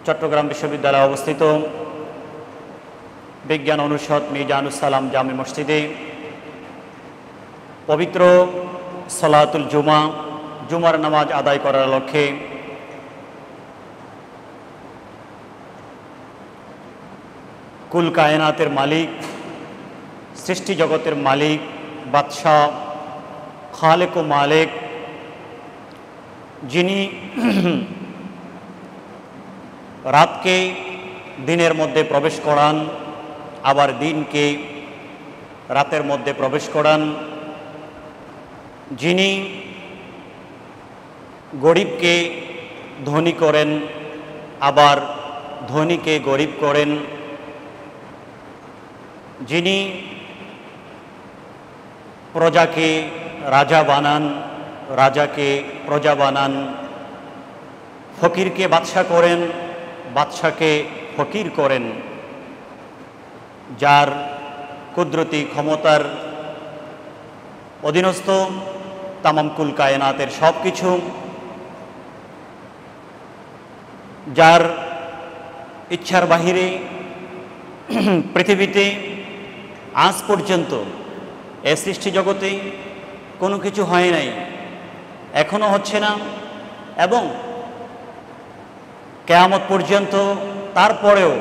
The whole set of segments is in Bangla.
চট্টগ্রাম বিশ্ববিদ্যালয়ে অবস্থিত বিজ্ঞান অনুষদ মিজানুস সালাম জামে মসজিদে পবিত্র সালাতুল জুমার নামাজ আদায় করার লক্ষ্যে কুল কায়নাতের মালিক, সৃষ্টি জগতের মালিক, বাদশাহ, খালেক ও মালেক, যিনি রাতকে দিনের মধ্যে প্রবেশ করান, আবার দিনকে রাতের মধ্যে প্রবেশ করান, যিনি গরিবকে ধনী করেন, আবার ধনীকে গরিব করেন, যিনি প্রজাকে রাজা বানান, রাজাকে প্রজা বানান, ফকিরকে বাদশা করেন, বাদশাকে ফকির করেন, যার কুদরতি ক্ষমতার অধীনস্থ তামাম কুল কায়নাতের সব কিছু, যার ইচ্ছার বাহিরে পৃথিবীতে আজ পর্যন্ত এ সৃষ্টি জগতে কোনো কিছু হয় নাই, এখনো হচ্ছে না, এবং কিয়ামত পর্যন্ত তারপরেও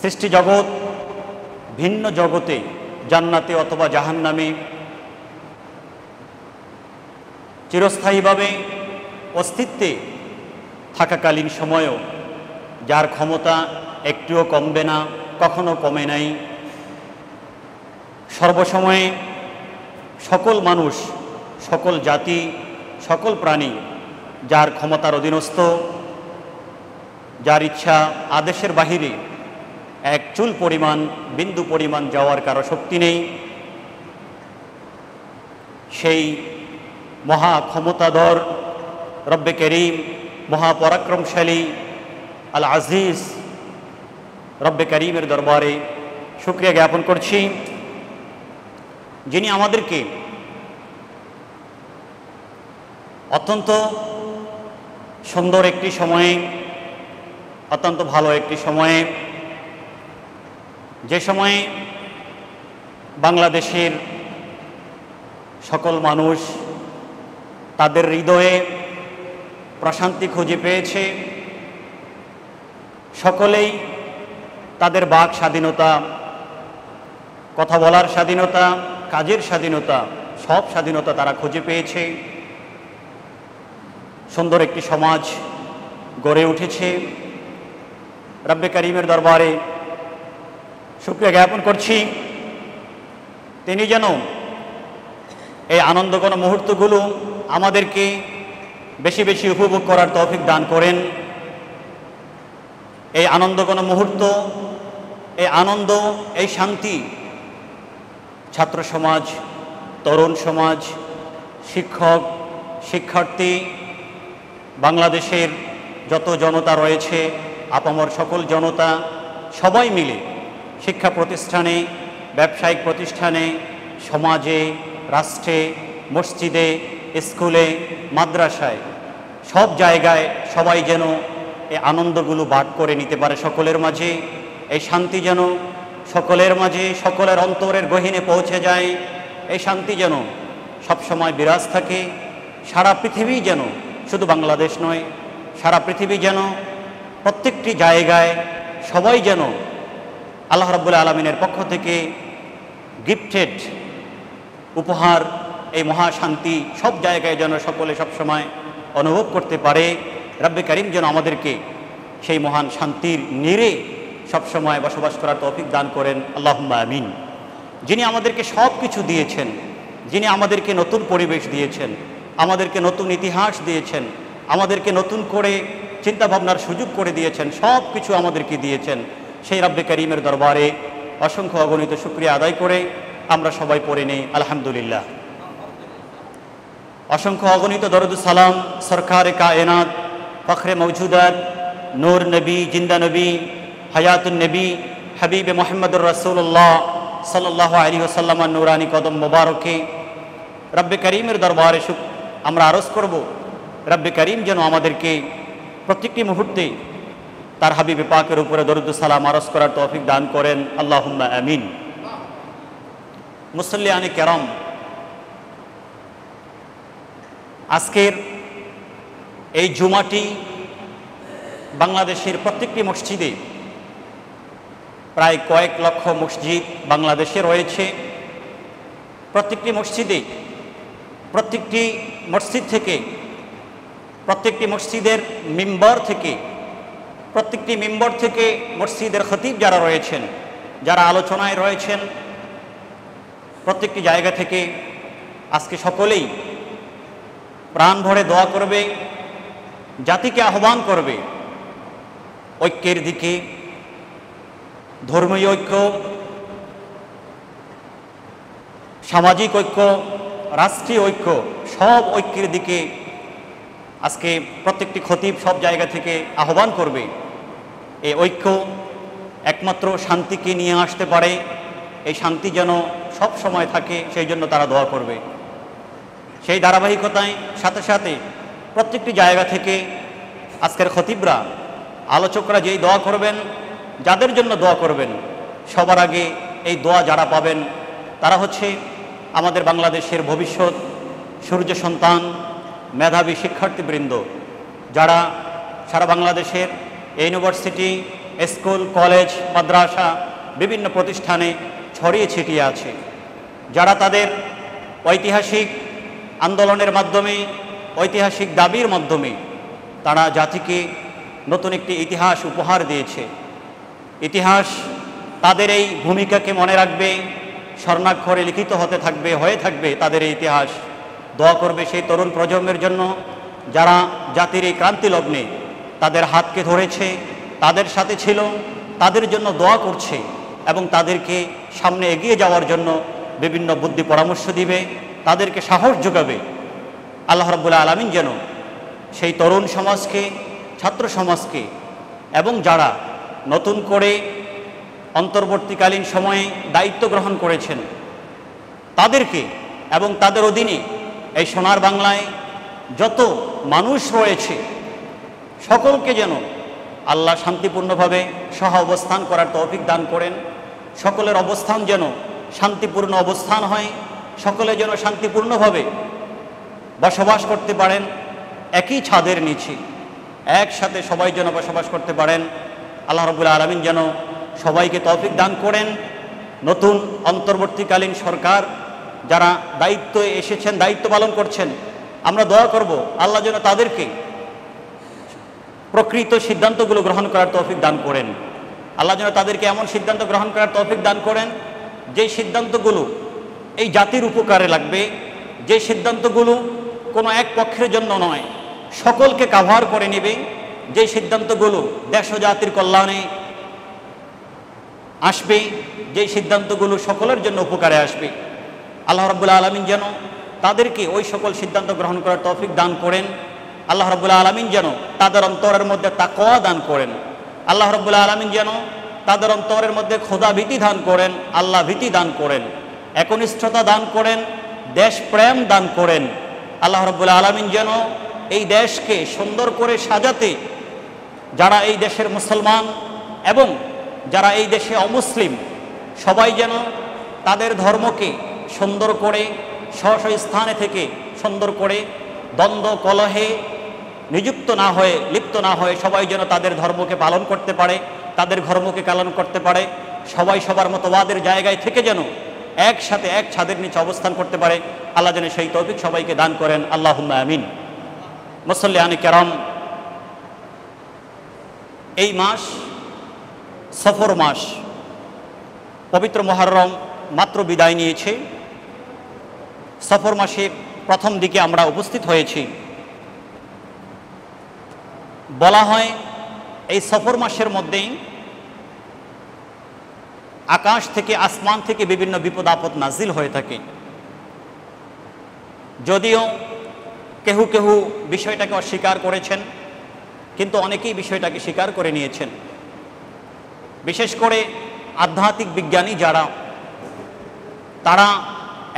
সৃষ্টি জগৎ ভিন্ন জগতে জান্নাতে অথবা জাহান্নামে চিরস্থায়ীভাবে অস্তিত্বে থাকাকালীন সময়েও যার ক্ষমতা একটুও কমবে না, কখনো কমে নাই, সর্বসময়ে সকল মানুষ, সকল জাতি, সকল প্রাণী যার ক্ষমতার অধীনস্থ, যার ইচ্ছা আদেশের বাহিরে এক চুল পরিমাণ, বিন্দু পরিমাণ যাওয়ার কারো শক্তি নেই, সেই মহা ক্ষমতাধর রব্বে করিম, মহাপরাক্রমশালী আল আজিজ রব্বে করিমের দরবারে শুকরিয়া জ্ঞাপন করছি, যিনি আমাদেরকে অত্যন্ত সুন্দর একটি সময়ে, অত্যন্ত ভালো একটি সময়ে, যে সময়ে বাংলাদেশের সকল মানুষ তাদের হৃদয়ে প্রশান্তি খুঁজে পেয়েছে, সকলেই তাদের বাক স্বাধীনতা, কথা বলার স্বাধীনতা, কাজের স্বাধীনতা, সব স্বাধীনতা তারা খুঁজে পেয়েছে, সুন্দর একটি সমাজ গড়ে উঠেছে। রব্বে করিমের দরবারে শুকরিয়া জ্ঞাপন করছি, তিনি যেন এই আনন্দঘন মুহূর্তগুলো আমাদেরকে বেশি বেশি উপভোগ করার তৌফিক দান করেন। এই আনন্দঘন মুহূর্ত, এই আনন্দ, এই শান্তি ছাত্র সমাজ, তরুণ সমাজ, শিক্ষক, শিক্ষার্থী, বাংলাদেশের যত জনতা রয়েছে, আপামর সকল জনতা, সবাই মিলে শিক্ষা প্রতিষ্ঠানে, ব্যবসায়িক প্রতিষ্ঠানে, সমাজে, রাষ্ট্রে, মসজিদে, স্কুলে, মাদ্রাসায়, সব জায়গায় সবাই যেন এই আনন্দগুলো ভাগ করে নিতে পারে সকলের মাঝে, এই শান্তি যেন সকলের মাঝে, সকলের অন্তরের গহীনে পৌঁছে যায়, এই শান্তি যেন সবসময় বিরাজ থাকে। সারা পৃথিবী যেন, শুধু বাংলাদেশ নয়, সারা পৃথিবী যেন, প্রত্যেকটি জায়গায় সবাই যেন আল্লাহ রাব্বুল আলামিনের পক্ষ থেকে গিফটেড উপহার, এই মহাশান্তি সব জায়গায় যেন সকলে সবসময় অনুভব করতে পারে। রব্বে করিম যেন আমাদেরকে সেই মহান শান্তির নীড়ে সবসময় বসবাস করার তৌফিক দান করেন, আল্লাহুম্মা আমিন। যিনি আমাদেরকে সব কিছু দিয়েছেন, যিনি আমাদেরকে নতুন পরিবেশ দিয়েছেন, আমাদেরকে নতুন ইতিহাস দিয়েছেন, আমাদেরকে নতুন করে চিন্তাভাবনার সুযোগ করে দিয়েছেন, সব কিছু আমাদেরকে দিয়েছেন, সেই রব্বে করিমের দরবারে অসংখ্য অগণিত শুকরিয়া আদায় করে আমরা সবাই পড়ে নেই আলহামদুলিল্লাহ। অসংখ্য অগণিত দরুদ সালাম সরকারে কায়নাত, ফখরে মৌজুদাত, নূর নবী, জিন্দা নবী, হায়াতুন নবী, হাবিবে মোহাম্মদুর রাসূলুল্লাহ সাল্লাল্লাহু আলাইহি ওয়াসাল্লামের নূরানি কদম মোবারকে রব্বে করিমের দরবারে আমরা আরজ করব, রব্বে করিম যেন আমাদেরকে প্রত্যেকটি মুহূর্তে তার হাবিবে পাকের উপরে দরুদ সালাম আরজ করার তৌফিক দান করেন, আল্লাহুম্মা আমিন। মুসল্লিয়ানে কেরাম, আজকের এই জুমাটি বাংলাদেশের প্রত্যেকটি মসজিদে, প্রায় কয়েক লক্ষ মসজিদ বাংলাদেশে রয়েছে, প্রত্যেকটি মসজিদে প্রত্যেকটি মসজিদ থেকে, প্রত্যেকটি মসজিদের মিম্বর থেকে, প্রত্যেকটি মিম্বর থেকে মসজিদের খতিব যারা রয়েছেন, যারা আলোচনায় রয়েছেন, প্রত্যেকটি জায়গা থেকে আজকে সকলেই প্রাণ ভরে দোয়া করবে, জাতিকে আহ্বান করবে ঐক্যের দিকে, ধর্মীয় ঐক্য, সামাজিক ঐক্য, রাষ্ট্রীয় ঐক্য, সব ঐক্যের দিকে আজকে প্রত্যেকটি খতিব সব জায়গা থেকে আহ্বান করবে। এই ঐক্য একমাত্র শান্তিকে নিয়ে আসতে পারে, এই শান্তি যেন সব সময় থাকে, সেই জন্য তারা দোয়া করবে। সেই ধারাবাহিকতায় সাথে সাথে প্রত্যেকটি জায়গা থেকে আজকের খতিবরা, আলোচকরা যেই দোয়া করবেন, যাদের জন্য দোয়া করবেন, সবার আগে এই দোয়া যারা পাবেন তারা হচ্ছে আমাদের বাংলাদেশের ভবিষ্যৎ সূর্য সন্তান, মেধাবী শিক্ষার্থীবৃন্দ, যারা সারা বাংলাদেশের ইউনিভার্সিটি, স্কুল, কলেজ, মাদ্রাসা, বিভিন্ন প্রতিষ্ঠানে ছড়িয়ে ছিটিয়ে আছে, যারা তাদের ঐতিহাসিক আন্দোলনের মাধ্যমে, ঐতিহাসিক দাবির মাধ্যমে তারা জাতিকে নতুন একটি ইতিহাস উপহার দিয়েছে। ইতিহাস তাদের এই ভূমিকাকে মনে রাখবে, স্বর্ণাক্ষরে লিখিত হতে থাকবে, হয়ে থাকবে তাদের এই ইতিহাস। দোয়া করবে সেই তরুণ প্রজন্মের জন্য, যারা জাতির এই ক্রান্তি লগ্নে তাদের হাতকে ধরেছে, তাদের সাথে ছিল, তাদের জন্য দোয়া করছে এবং তাদেরকে সামনে এগিয়ে যাওয়ার জন্য বিভিন্ন বুদ্ধি পরামর্শ দিবে, তাদেরকে সাহস যোগাবে। আল্লাহ রাব্বুল আলামিন যেন সেই তরুণ সমাজকে, ছাত্র সমাজকে এবং যারা নতুন করে অন্তর্বর্তীকালীন সময়ে দায়িত্ব গ্রহণ করেছেন তাদেরকে এবং তাদের অধীনে এই সোনার বাংলায় যত মানুষ রয়েছে সকলকে যেন আল্লাহ শান্তিপূর্ণভাবে সহ অবস্থান করার তৌফিক দান করেন। সকলের অবস্থান যেন শান্তিপূর্ণ অবস্থান হয়, সকলে যেন শান্তিপূর্ণভাবে বসবাস করতে পারেন, একই ছাদের নিচে একসাথে সবাই যেন বসবাস করতে পারেন। আল্লাহ রাব্বুল আলামিন যেন সবাইকে তৌফিক দান করেন। নতুন অন্তর্বর্তীকালীন সরকার যারা দায়িত্বে এসেছেন, দায়িত্ব পালন করছেন, আমরা দোয়া করব আল্লাহ যেন তাদেরকে প্রকৃত সিদ্ধান্তগুলো গ্রহণ করার তৌফিক দান করেন। আল্লাহ যেন তাদেরকে এমন সিদ্ধান্ত গ্রহণ করার তৌফিক দান করেন যে সিদ্ধান্তগুলো এই জাতির উপকারে লাগবে, যে সিদ্ধান্তগুলো কোনো এক পক্ষের জন্য নয়, সকলকে কাভার করে নেবে, যে সিদ্ধান্তগুলো দেশ ও জাতির কল্যাণে আসবে, যে সিদ্ধান্তগুলো সকলের জন্য উপকারে আসবে। আল্লাহ রাব্বুল আলামিন যেন তাদেরকে ওই সকল সিদ্ধান্ত গ্রহণ করার তৌফিক দান করেন। আল্লাহ রাব্বুল আলামিন যেন তাদের অন্তরের মধ্যে তাকওয়া দান করেন। আল্লাহ রাব্বুল আলামিন যেন তাদের অন্তরের মধ্যে খোদা ভীতি দান করেন, আল্লাহ ভীতি দান করেন, একনিষ্ঠতা দান করেন, দেশপ্রেম দান করেন। আল্লাহ রাব্বুল আলামিন যেন এই দেশকে সুন্দর করে সাজাতে, যারা এই দেশের মুসলমান এবং যারা এই দেশে অমুসলিম, সবাই যেন তাদের ধর্মকে সুন্দর করে স্ব স্থানে থেকে সুন্দর করে দ্বন্দ্ব কলহে নিযুক্ত না হয়ে, লিপ্ত না হয়ে সবাই যেন তাদের ধর্মকে পালন করতে পারে, তাদের ধর্মকে পালন করতে পারে, সবাই সবার মতবাদের জায়গায় থেকে যেন একসাথে এক ছাদের নিচে অবস্থান করতে পারে। আল্লাহ যেন সেই তৌফিক সবাইকে দান করেন, আল্লাহুম্মা আমিন। মুসল্লিয়ানে কেরাম, এই মাস সফর মাস, পবিত্র মুহররম মাত্র বিদায় নিয়েছে। সফর মাসের প্রথম দিকে আমরা উপস্থিত হয়েছি। বলা হয় এই সফর মাসের মধ্যেই আকাশ থেকে, আসমান থেকে বিভিন্ন বিপদ আপদ নাজিল হয়ে থাকে। যদিও কেহু কেহু বিষয়টাকে অস্বীকার করেছেন, কিন্তু অনেকেই বিষয়টাকে স্বীকার করে নিয়েছেন। বিশেষ করে আধ্যাত্মিক বিজ্ঞানী যারা, তারা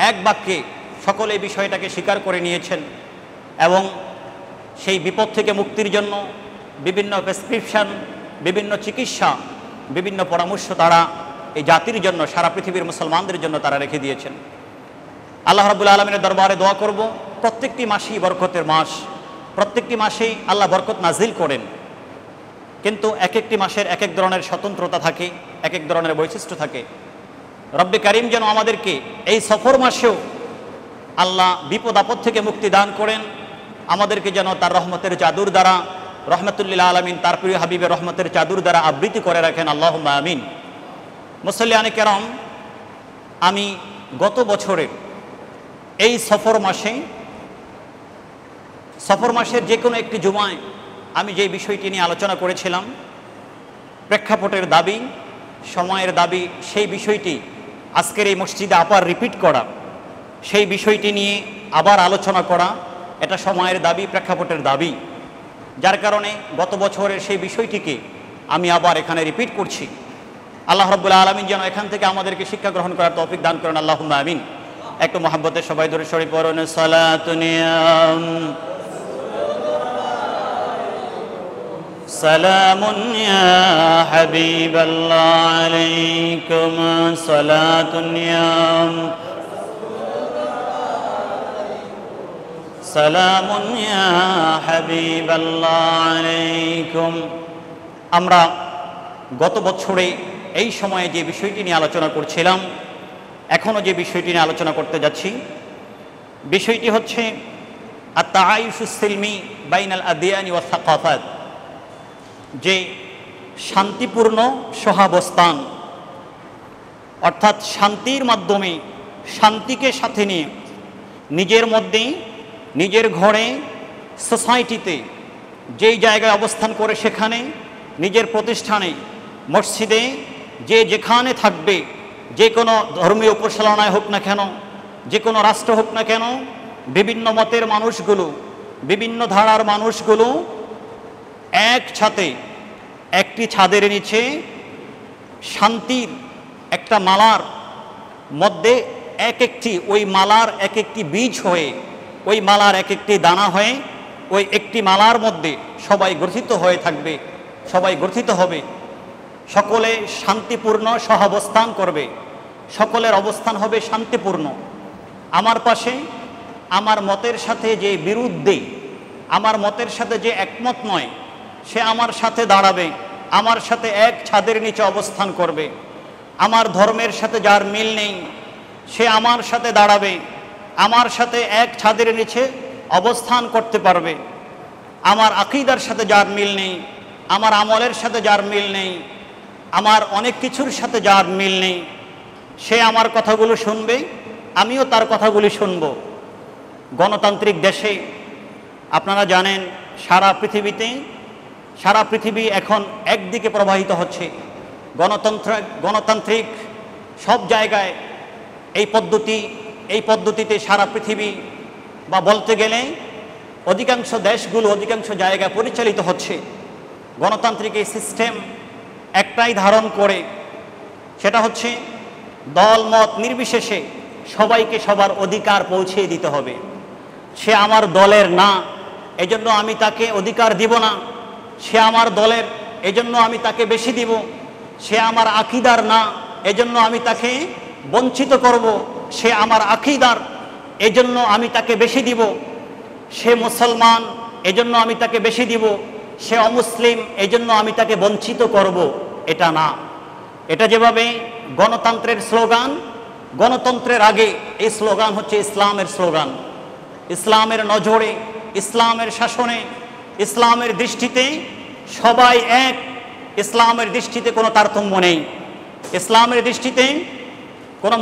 এক বাক্যে সকলে বিষয়টাকে স্বীকার করে নিয়েছেন এবং সেই বিপদ থেকে মুক্তির জন্য বিভিন্ন প্রেসক্রিপশন, বিভিন্ন চিকিৎসা, বিভিন্ন পরামর্শ তারা এই জাতির জন্য, সারা পৃথিবীর মুসলমানদের জন্য তারা রেখে দিয়েছেন। আল্লাহ রাব্বুল আলামিনের দরবারে দোয়া করব, প্রত্যেকটি মাসই বরকতের মাস, প্রত্যেকটি মাসেই আল্লাহ বরকত নাজিল করেন, কিন্তু এক একটি মাসের এক এক ধরনের স্বতন্ত্রতা থাকে, এক এক ধরনের বৈশিষ্ট্য থাকে। রব্বে কারিম যেন আমাদেরকে এই সফর মাসেও আল্লাহ বিপদ আপদ থেকে মুক্তি দান করেন, আমাদেরকে যেন তার রহমতের চাদর দ্বারা, রহমতুল্লিল আলামিন তার প্রিয় হাবিবের রহমতের চাদর দ্বারা আবৃত্তি করে রাখেন, আল্লাহুম্মা আমিন। মুসল্লিয়ানে কেরাম, আমি গত বছরের এই সফর মাসের যে কোনো একটি জুমায় আমি যে বিষয়টি নিয়ে আলোচনা করেছিলাম, প্রেক্ষাপটের দাবি, সময়ের দাবি, সেই বিষয়টি আজকের এই মসজিদে আবার রিপিট করা, সেই বিষয়টি নিয়ে আবার আলোচনা করা, এটা সময়ের দাবি, প্রেক্ষাপটের দাবি, যার কারণে গত বছরের সেই বিষয়টিকে আমি আবার এখানে রিপিট করছি। আল্লাহ রাব্বুল আলামিন যেন এখান থেকে আমাদেরকে শিক্ষা গ্রহণ করার তৌফিক দান করেন, আল্লাহুম্মা আমিন। একটু মহব্বতে সবাই ধরে শরীফ পড়ুন, সালাতুনিয়াম সালামুন ইয়া হাবিবাল্লাহ আলাইকুম সালাতুনিয়াম সালামুন ইয়া হাবিবাল্লাহ আলাইকুম। আমরা গত বছরে এই সময়ে যে বিষয়টি নিয়ে আলোচনা করছিলাম, এখনও যে বিষয়টি নিয়ে আলোচনা করতে যাচ্ছি, বিষয়টি হচ্ছে আত-তাআয়ুশুস সিলমি বাইনাল আদিয়ানি ওয়াস সাকাফাত, যে শান্তিপূর্ণ সহাবস্থান, অর্থাৎ শান্তির মাধ্যমে, শান্তিকে সাথে নিয়ে নিজের মধ্যেই, নিজের ঘরে, সোসাইটিতে, যেই জায়গায় অবস্থান করে সেখানে, নিজের প্রতিষ্ঠানে, মসজিদে, যে যেখানে থাকবে, যে কোনো ধর্মীয় উপসালনায় হোক না কেন, যে কোনো রাষ্ট্র হোক না কেন, বিভিন্ন মতের মানুষগুলো, বিভিন্ন ধারার মানুষগুলো একসাথে একটি ছাদের নিচে শান্তির একটা মালার মধ্যে এক একটি, ওই মালার এক একটি বীজ হয়ে, ওই মালার এক একটি দানা হয়ে, ওই একটি মালার মধ্যে সবাই গঠিত হয়ে থাকবে, সবাই গঠিত হবে, সকলে শান্তিপূর্ণ সহাবস্থান করবে, সকলের অবস্থান হবে শান্তিপূর্ণ। আমার পাশে আমার মতের সাথে যে বিরুদ্ধে, আমার মতের সাথে যে একমত নয়, সে আমার সাথে দাঁড়াবে, আমার সাথে এক ছাদের নিচে অবস্থান করবে। আমার ধর্মের সাথে যার মিল নেই, সে আমার সাথে দাঁড়াবে, আমার সাথে এক ছাদের নিচে অবস্থান করতে পারবে। আমার আকীদার সাথে যার মিল নেই, আমার আমলের সাথে যার মিল নেই, আমার অনেক কিছুর সাথে যার মিল নেই, সে আমার কথাগুলো শুনবে, আমিও তার কথাগুলি শুনব। গণতান্ত্রিক দেশে আপনারা জানেন, সারা পৃথিবী এখন একদিকে প্রবাহিত হচ্ছে। গণতান্ত্রিক সব জায়গায় এই পদ্ধতিতে সারা পৃথিবী, বা বলতে গেলে অধিকাংশ দেশগুলো, অধিকাংশ জায়গায় পরিচালিত হচ্ছে। গণতান্ত্রিক এই সিস্টেম একটাই ধারণ করে, সেটা হচ্ছে দল মত নির্বিশেষে সবাইকে সবার অধিকার পৌঁছে দিতে হবে। সে আমার দলের না, এজন্য আমি তাকে অধিকার দিব না। সে আমার দলের, এজন্য আমি তাকে বেশি দিব। সে আমার আকীদার না, এজন্য আমি তাকে বঞ্চিত করব। সে আমার আকীদার, এজন্য আমি তাকে বেশি দিব। সে মুসলমান, এজন্য আমি তাকে বেশি দিব। সে অমুসলিম, এজন্য আমি তাকে বঞ্চিত করব, এটা না। এটা যেভাবে গণতন্ত্রের স্লোগান, গণতন্ত্রের আগে এই স্লোগান হচ্ছে ইসলামের স্লোগান। ইসলামের নজরে, ইসলামের শাসনে, ইসলামের দৃষ্টিতে সবাই এক। ইসলামের দৃষ্টিতে কোনো তারতম্য নেই। ইসলামের দৃষ্টিতে কোনো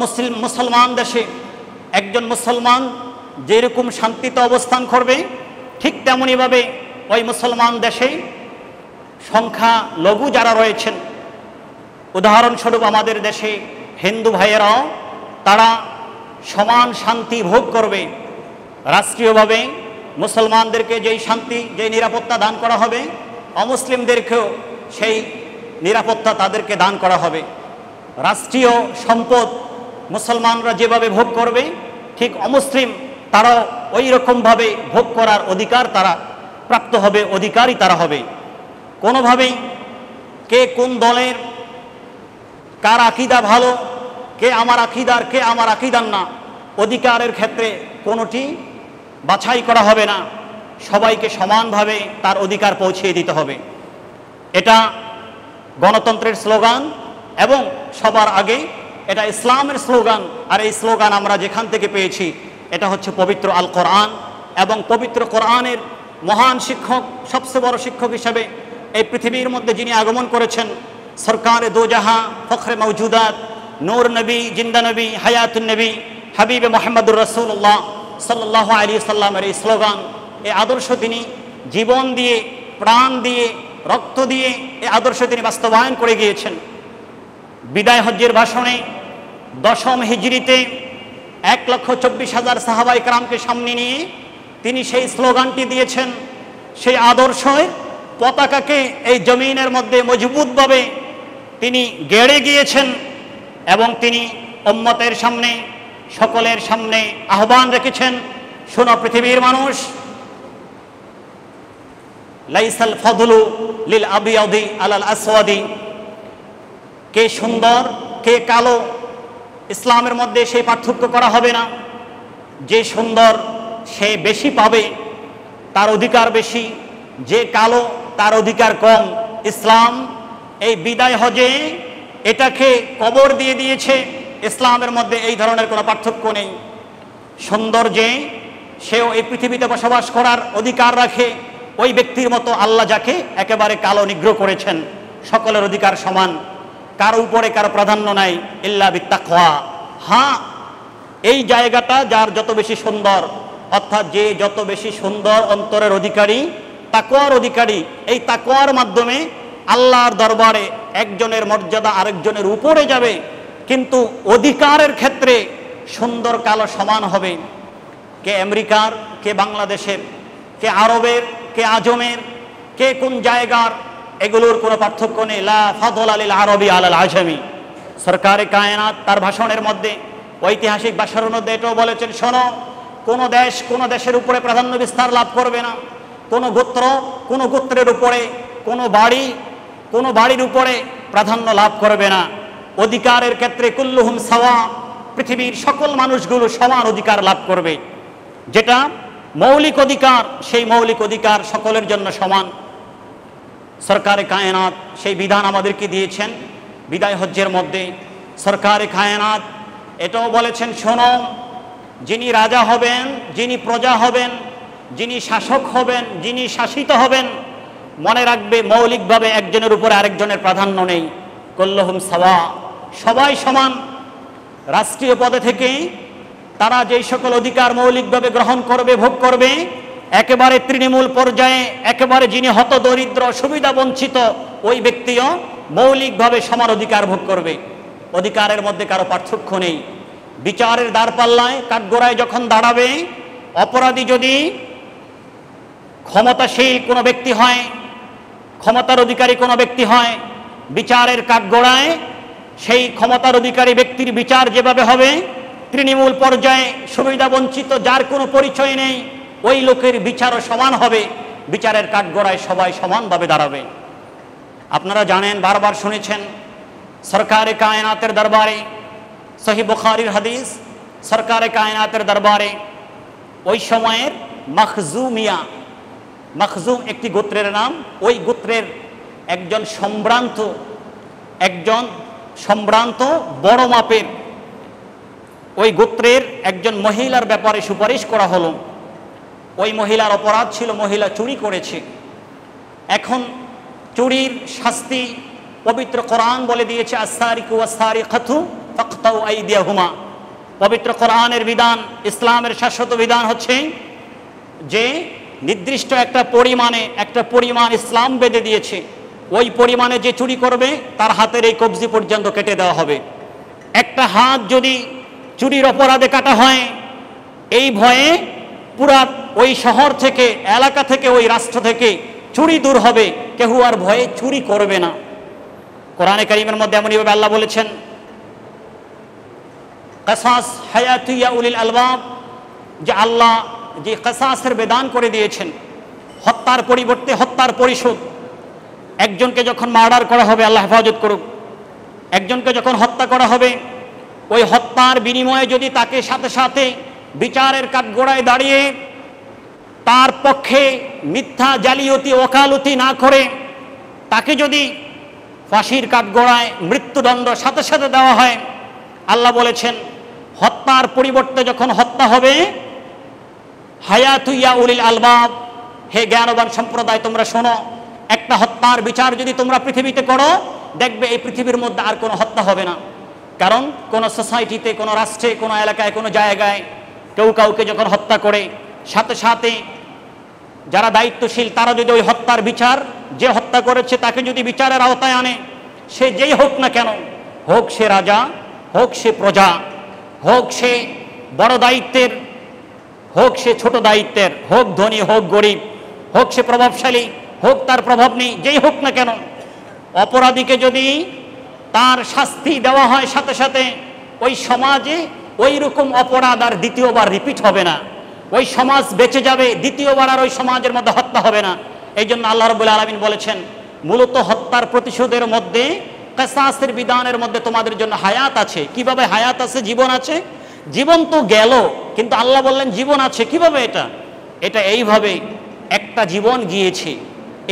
মুসলমান দেশে একজন মুসলমান যেরকম শান্তিতে অবস্থান করবে, ঠিক তেমনইভাবে ওই মুসলমান দেশে সংখ্যা লঘু যারা রয়েছেন, উদাহরণস্বরূপ আমাদের দেশে হিন্দু ভাইয়েরাও, তারা সমান শান্তি ভোগ করবে। রাষ্ট্রীয়ভাবে মুসলমানদেরকে যেই শান্তি, যেই নিরাপত্তা দান করা হবে, অমুসলিমদেরকেও সেই নিরাপত্তা তাদেরকে দান করা হবে। রাষ্ট্রীয় সম্পদ মুসলমানরা যেভাবে ভোগ করবে, ঠিক অমুসলিম তারাও ওই রকমভাবে ভোগ করার অধিকার তারা প্রাপ্ত হবে, অধিকারী তারা হবে। কোনোভাবেই কে কোন দলের, কার আকীদা ভালো, কে আমার আকীদার, কে আমার আকীদার না, অধিকারের ক্ষেত্রে কোনোটি বাছাই করা হবে না। সবাইকে সমানভাবে তার অধিকার পৌঁছিয়ে দিতে হবে। এটা গণতন্ত্রের স্লোগান এবং সবার আগে এটা ইসলামের স্লোগান। আর এই স্লোগান আমরা যেখান থেকে পেয়েছি এটা হচ্ছে পবিত্র আল কোরআন, এবং পবিত্র কোরআনের মহান শিক্ষক, সবচেয়ে বড় শিক্ষক হিসেবে এই পৃথিবীর মধ্যে যিনি আগমন করেছেন, সরকারে দো জাহাঁ, ফখরে মওজুদাত, নূর নবী, জিন্দা নবী, হায়াতুন নবী, হাবিবে মোহাম্মদুর রাসূলুল্লাহ সাল্লাল্লাহু আলাইহি সাল্লামের এই স্লোগান, এই আদর্শ তিনি জীবন দিয়ে, প্রাণ দিয়ে, রক্ত দিয়ে এই আদর্শ তিনি বাস্তবায়ন করে গিয়েছেন। বিদায় হজ্জের ভাষণে 10ম হিজরিতে 1,24,000 সাহাবায়ে কেরামকে সামনে নিয়ে তিনি সেই স্লোগানটি দিয়েছেন। সেই আদর্শের পতাকাকে এই জমিনের মধ্যে মজবুতভাবে তিনি গেড়ে গিয়েছেন এবং তিনি উম্মতের সামনে, সকলের সামনে আহ্বান রেখেছেন, শোনো পৃথিবীর মানুষ, লাইসাল ফাদলু লিল আবিয়াদি আলাল আসওয়াদি, কে সুন্দর কে কালো ইসলামের মধ্যে সেই পার্থক্য করা হবে না। যে সুন্দর সে বেশি পাবে, তার অধিকার বেশি, যে কালো তার অধিকার কম। ইসলাম এই বিদায় হজে এটাকে কবর দিয়ে দিয়েছে। ইসলামের মধ্যে এই ধরনের কোনো পার্থক্য নেই। সুন্দর যে সেও এই পৃথিবীতে বসবাস করার অধিকার রাখে, ওই ব্যক্তির মতো আল্লাহ যাকে একেবারে কালো নিগ্রহ করেছেন। সকলের অধিকার সমান, কারো উপরে কারো প্রাধান্য নাই, ইল্লা বিত্তাকওয়া। হ্যাঁ, এই জায়গাটা যার যত বেশি সুন্দর, অর্থাৎ যে যত বেশি সুন্দর অন্তরের অধিকারী, তাকওয়ার অধিকারী, এই তাকওয়ার মাধ্যমে আল্লাহর দরবারে একজনের মর্যাদা আরেকজনের উপরে যাবে। কিন্তু অধিকারের ক্ষেত্রে সুন্দর কালো সমান হবে। কে আমেরিকার, কে বাংলাদেশের, কে আরবের, কে আজমের, কে কোন জায়গার, এগুলোর কোনো পার্থক্য নেই। লা ফাদলা লিল আরবি আলাল আজমি। সরকারে কায়নাত তার ভাষণের মধ্যে, ঐতিহাসিক ভাষণের মধ্যে এটাও বলেছেন, শোনো, কোনো দেশ কোনো দেশের উপরে প্রাধান্য বিস্তার লাভ করবে না, কোনো গোত্র কোনো গোত্রের উপরে, কোনো বাড়ি কোনো বাড়ির উপরে প্রাধান্য লাভ করবে না। অধিকারের ক্ষেত্রে কুল্লুহুম সাওয়া, পৃথিবীর সকল মানুষগুলো সমান অধিকার লাভ করবে। যেটা মৌলিক অধিকার, সেই মৌলিক অধিকার সকলের জন্য সমান। সরকারে কায়নাত সেই বিধান আমাদেরকে দিয়েছেন বিদায় হজ্জের মধ্যে। সরকারে কায়নাত এটাও বলেছেন, শোনো, যিনি রাজা হবেন, যিনি প্রজা হবেন, যিনি শাসক হবেন, যিনি শাসিত হবেন, মনে রাখবে মৌলিকভাবে একজনের উপরে আরেকজনের প্রাধান্য নেই। কুল্লুহুম সাওয়া, সবাই সমান। রাষ্ট্রীয় পদে থেকে তারা যেই সকল অধিকার মৌলিকভাবে গ্রহণ করবে, ভোগ করবে, একেবারে তৃণমূল পর্যায়ে একেবারে যিনি হতদরিদ্র, সুবিধা বঞ্চিত, ওই ব্যক্তিও মৌলিকভাবে সমান অধিকার ভোগ করবে। অধিকারের মধ্যে কারো পার্থক্য নেই। বিচারের দাঁড়পাল্লায় কাঠগড়ায় যখন দাঁড়াবে, অপরাধী যদি ক্ষমতাশীল কোনো ব্যক্তি হয়, ক্ষমতার অধিকারী কোনো ব্যক্তি হয়, বিচারের কাঠগড়ায় সেই ক্ষমতার অধিকারী ব্যক্তির বিচার যেভাবে হবে, তৃণমূল পর্যায়ে সুবিধা বঞ্চিত যার কোনো পরিচয় নেই, ওই লোকের বিচারও সমান হবে। বিচারের কাঠগড়ায় সবাই সমানভাবে দাঁড়াবে। আপনারা জানেন, বারবার শুনেছেন, সরকারে কায়নাতের দরবারে, সহিহ বুখারীর হাদিস, সরকারে কায়নাতের দরবারে ওই সময়ের মখজুমিয়া, মখজুম একটি গোত্রের নাম, ওই গোত্রের একজন সম্ভ্রান্ত বড় মাপের ওই গোত্রের একজন মহিলার ব্যাপারে সুপারিশ করা হলো। ওই মহিলার অপরাধ ছিল, মহিলা চুরি করেছে। এখন চুরির শাস্তি পবিত্র কোরআন বলে দিয়েছে, আস-সারিকু ওয়াস-সারিকাতু ফাকতাউ আইদিয়াহুমা। পবিত্র কোরআনের বিধান, ইসলামের শাশ্বত বিধান হচ্ছে যে নির্দিষ্ট একটা পরিমাণ ইসলাম বেঁধে দিয়েছে। ওই পরিমাণে যে চুরি করবে তার হাতের এই কবজি পর্যন্ত কেটে দেওয়া হবে। একটা হাত যদি চুরির অপরাধে কাটা হয়, এই ভয়ে পুরা ওই শহর থেকে, এলাকা থেকে, ওই রাষ্ট্র থেকে চুরি দূর হবে, কেউ আর ভয়ে চুরি করবে না। কোরআনে কারীমের মধ্যে এমনইভাবে আল্লাহ বলেছেন, কিসাস হায়াতুয়া উলিল আলবাব, যে আল্লাহ যে কিসাসের বিধান করে দিয়েছেন, হত্যার পরিবর্তে হত্যার পরিশোধ। একজনকে যখন মার্ডার করা হবে, আল্লাহ হেফাজত করুক, একজনকে যখন হত্যা করা হবে, ওই হত্যার বিনিময়ে যদি তাকে সাথে সাথে বিচারের কাঠগড়ায় দাঁড়িয়ে তার পক্ষে মিথ্যা জালিয়াতি ওকালতি না করে তাকে যদি ফাঁসির কাঠগড়ায় মৃত্যুদণ্ড সাথে সাথে দেওয়া হয়, আল্লাহ বলেছেন হত্যার পরিবর্তে যখন হত্যা হবে, হায়াতু ইয়া উলিল আলবাব, হে জ্ঞানবান সম্প্রদায় তোমরা শোনো, একটা হত্যার বিচার যদি তোমরা পৃথিবীতে করো, দেখবে এই পৃথিবীর মধ্যে আর কোনো হত্যা হবে না। কারণ কোনো সোসাইটিতে, কোনো রাষ্ট্রে, কোনো এলাকায়, কোনো জায়গায় কেউ কাউকে যখন হত্যা করে, সাথে সাথে যারা দায়িত্বশীল তারা যদি ওই হত্যার বিচার, যে হত্যা করেছে তাকে যদি বিচারের আওতায় আনে, সে যেই হোক না কেন, হোক সে রাজা, হোক সে প্রজা, হোক সে বড় দায়িত্বের, হোক সে ছোট দায়িত্বের, হোক ধনী হোক গরিব, হোক সে প্রভাবশালী হোক তার প্রভাব নেই, যেই হোক না কেন, অপরাধীকে যদি তার শাস্তি দেওয়া হয়, সাথে সাথে ওই সমাজে ওই রকম অপরাধ আর দ্বিতীয়বার রিপিট হবে না, ওই সমাজ বেঁচে যাবে, দ্বিতীয়বার আর ওই সমাজের মধ্যে হত্যা হবে না। এই জন্য আল্লাহ রাব্বুল আলামিন বলেছেন মূলত হত্যার প্রতিশোধের মধ্যে, কিসাসের বিধানের মধ্যে তোমাদের জন্য হায়াত আছে। কিভাবে হায়াত আছে, জীবন আছে? জীবন তো গেল, কিন্তু আল্লাহ বললেন জীবন আছে। কিভাবে এটা? এটা এইভাবে, একটা জীবন গিয়েছে,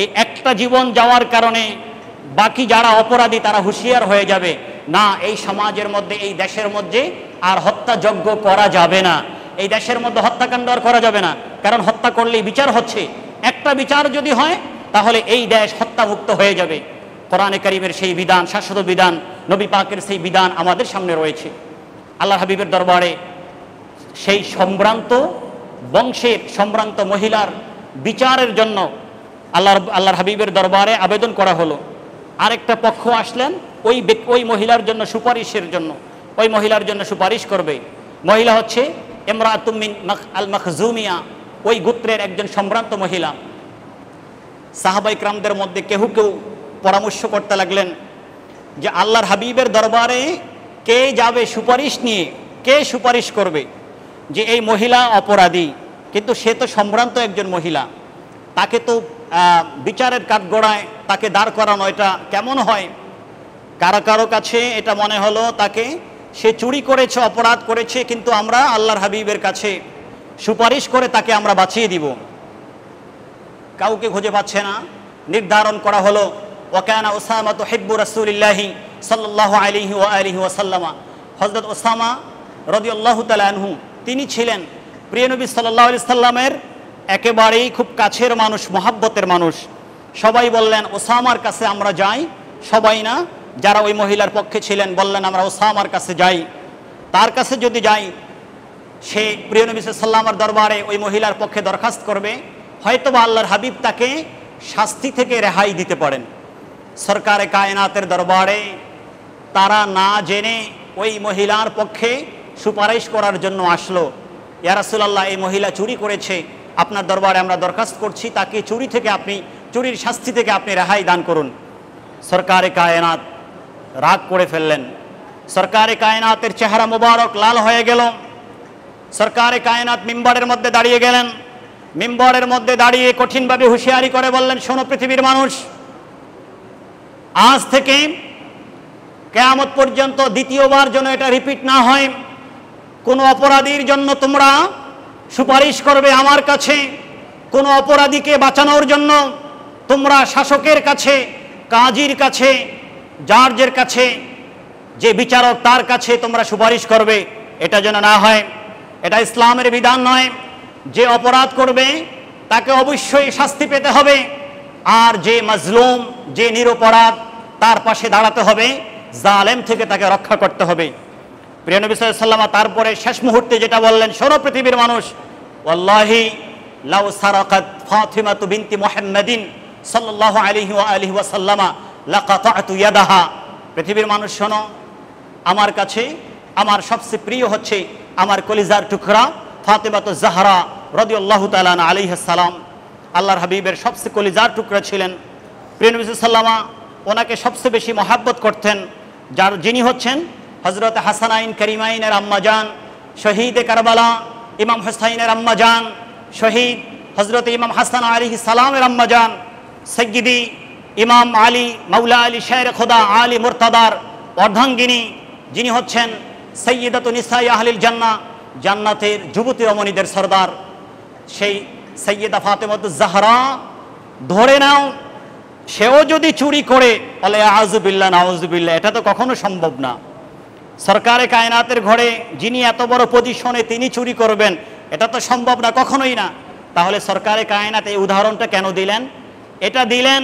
এই একটা জীবন যাওয়ার কারণে বাকি যারা অপরাধী তারা হুঁশিয়ার হয়ে যাবে, না এই সমাজের মধ্যে, এই দেশের মধ্যে আর হত্যাযজ্ঞ করা যাবে না, এই দেশের মধ্যে হত্যাকাণ্ড আর করা যাবে না। কারণ হত্যা করলেই বিচার হচ্ছে, একটা বিচার যদি হয় তাহলে এই দেশ হত্যামুক্ত হয়ে যাবে। কোরআনে কারীমের সেই বিধান, শাশ্বত বিধান, নবী পাকের সেই বিধান আমাদের সামনে রয়েছে। আল্লাহ হাবিবের দরবারে সেই সম্ভ্রান্ত বংশের সম্ভ্রান্ত মহিলার বিচারের জন্য আল্লাহর হাবিবের দরবারে আবেদন করা হলো। আরেকটা পক্ষ আসলেন ওই মহিলার জন্য সুপারিশের জন্য, ওই মহিলার জন্য সুপারিশ করবে। মহিলা হচ্ছে ইমরাতুম মিন আল মাখজুমিয়া, ওই গোত্রের একজন সম্ভ্রান্ত মহিলা। সাহাবায়ে কিরামদের মধ্যে কেউ কেউ পরামর্শ করতে লাগলেন যে আল্লাহর হাবিবের দরবারে কে যাবে সুপারিশ নিয়ে, কে সুপারিশ করবে যে এই মহিলা অপরাধী, কিন্তু সে তো সম্ভ্রান্ত একজন মহিলা, তাকে তো বিচারের কাঠগড়ায় তাকে দাঁড় করানো এটা কেমন হয়? কারো কারো কাছে এটা মনে হলো তাকে, সে চুরি করেছে, অপরাধ করেছে, কিন্তু আমরা আল্লাহর হাবিবের কাছে সুপারিশ করে তাকে আমরা বাঁচিয়ে দিব। কাউকে খুঁজে পাচ্ছে না। নির্ধারণ করা হলো ওয়াকানা উসামা তুহিব্বু রাসূলিল্লাহি সাল্লাল্লাহু আলাইহি ওয়া আলিহি ওয়াসাল্লামা, হযরত উসামা রাদিয়াল্লাহু তাআলা আনহু তিনি ছিলেন প্রিয় নবী সাল্লাল্লাহু আলাইহি সাল্লামের একেবারেই খুব কাছের মানুষ, মহাব্বতের মানুষ। সবাই বললেন ওসামার কাছে আমরা যাই, সবাই না, যারা ওই মহিলার পক্ষে ছিলেন বললেন আমরা ওসামার কাছে যাই। তার কাছে যদি যাই, সে প্রিয় নবী সাল্লাল্লাহু আলাইহি সাল্লামের দরবারে ওই মহিলার পক্ষে দরখাস্ত করবে, হয়তোবা আল্লাহর হাবিব তাকে শাস্তি থেকে রেহাই দিতে পারেন। সরকারে কায়নাতের দরবারে তারা না জেনে ওই মহিলার পক্ষে সুপারিশ করার জন্য আসলো, ইয়া রাসূলুল্লাহ এই মহিলা চুরি করেছে, আপনার দরবারে আমরা দরখাস্ত করছি তাকে চুরি থেকে আপনি, চুরির শাস্তি থেকে আপনি রেহাই দান করুন। সরকারে কায়নাত রাগ করে ফেললেন। সরকারে কায়নাতের চেহারা মোবারক লাল হয়ে গেল। সরকারে কায়নাত মিম্বরের মধ্যে দাঁড়িয়ে গেলেন। মিম্বরের মধ্যে দাঁড়িয়ে কঠিনভাবে হুঁশিয়ারি করে বললেন, শোনো পৃথিবীর মানুষ, আজ থেকে কিয়ামত পর্যন্ত দ্বিতীয়বার যেন এটা রিপিট না হয়। কোনো অপরাধীর জন্য তোমরা সুপারিশ করবে আমার কাছে, কোনো অপরাধীকে বাঁচানোর জন্য তোমরা শাসকের কাছে, কাজীর কাছে, জাজের কাছে, যে বিচারক তার কাছে তোমরা সুপারিশ করবে। এটা যেন না হয়, এটা ইসলামের বিধান নয়। যে অপরাধ করবে তাকে অবশ্যই শাস্তি পেতে হবে, আর যে মাজলুম, যে নিরপরাধ, তার পাশে দাঁড়াতে হবে, জালেম থেকে তাকে রক্ষা করতে হবে। প্রিয় নবী সাল্লাল্লাহু আলাইহি ওয়াসাল্লাম তারপরে শেষ মুহূর্তে যেটা বললেন, শোনো পৃথিবীর মানুষ, ওয়াল্লাহি লাউ সারাকাত ফাতিমাতু বিনতি মুহাম্মাদিন সাল্লাল্লাহু আলাইহি ওয়া আলিহি ওয়াসাল্লামা লাকাতাতু ইয়াদাহা। পৃথিবীর মানুষ শোনো, আমার কাছে আমার সবচেয়ে প্রিয় হচ্ছে আমার কলিজার টুকরা ফাতিমাতু জাহরা রাদিয়াল্লাহু তাআলা আলাইহা সালাম। আল্লাহর হাবিবের সবচেয়ে কলিজার টুকরা ছিলেন। প্রিয় নবী সাল্লাল্লাহু আলাইহি ওয়াসাল্লাম ওনাকে সবচেয়ে বেশি মহাব্বত করতেন, যিনি হচ্ছেন হযরত হাসানাইন কারিমাইনের আম্মা জান, শহীদে কারবালা ইমাম হুসাইনের আম্মা জান, শহীদ হযরত ইমাম হাসান আলাইহিস সালামের আম্মাজান সৈয়দি ইমাম আলী মাওলা আলী শের খোদা আলী মুরতাদার অর্ধাঙ্গিনী, যিনি হচ্ছেন সৈয়দাতুন নিসাই আহলিল জান্নাহ, জান্নাতের যুবতী রমণীদের সরদার, সেই সৈয়দা ফাতেমাতুজ জাহরা ধরে নাও সেও যদি চুরি করে, বলে আউযুবিল্লাহ নাউযুবিল্লাহ, এটা তো কখনো সম্ভব না। সরকারে কায়নাতের ঘরে যিনি এত বড় পজিশনে তিনি চুরি করবেন, এটা তো সম্ভব না, কখনোই না। তাহলে সরকারে কায়নাত এই উদাহরণটা কেন দিলেন? এটা দিলেন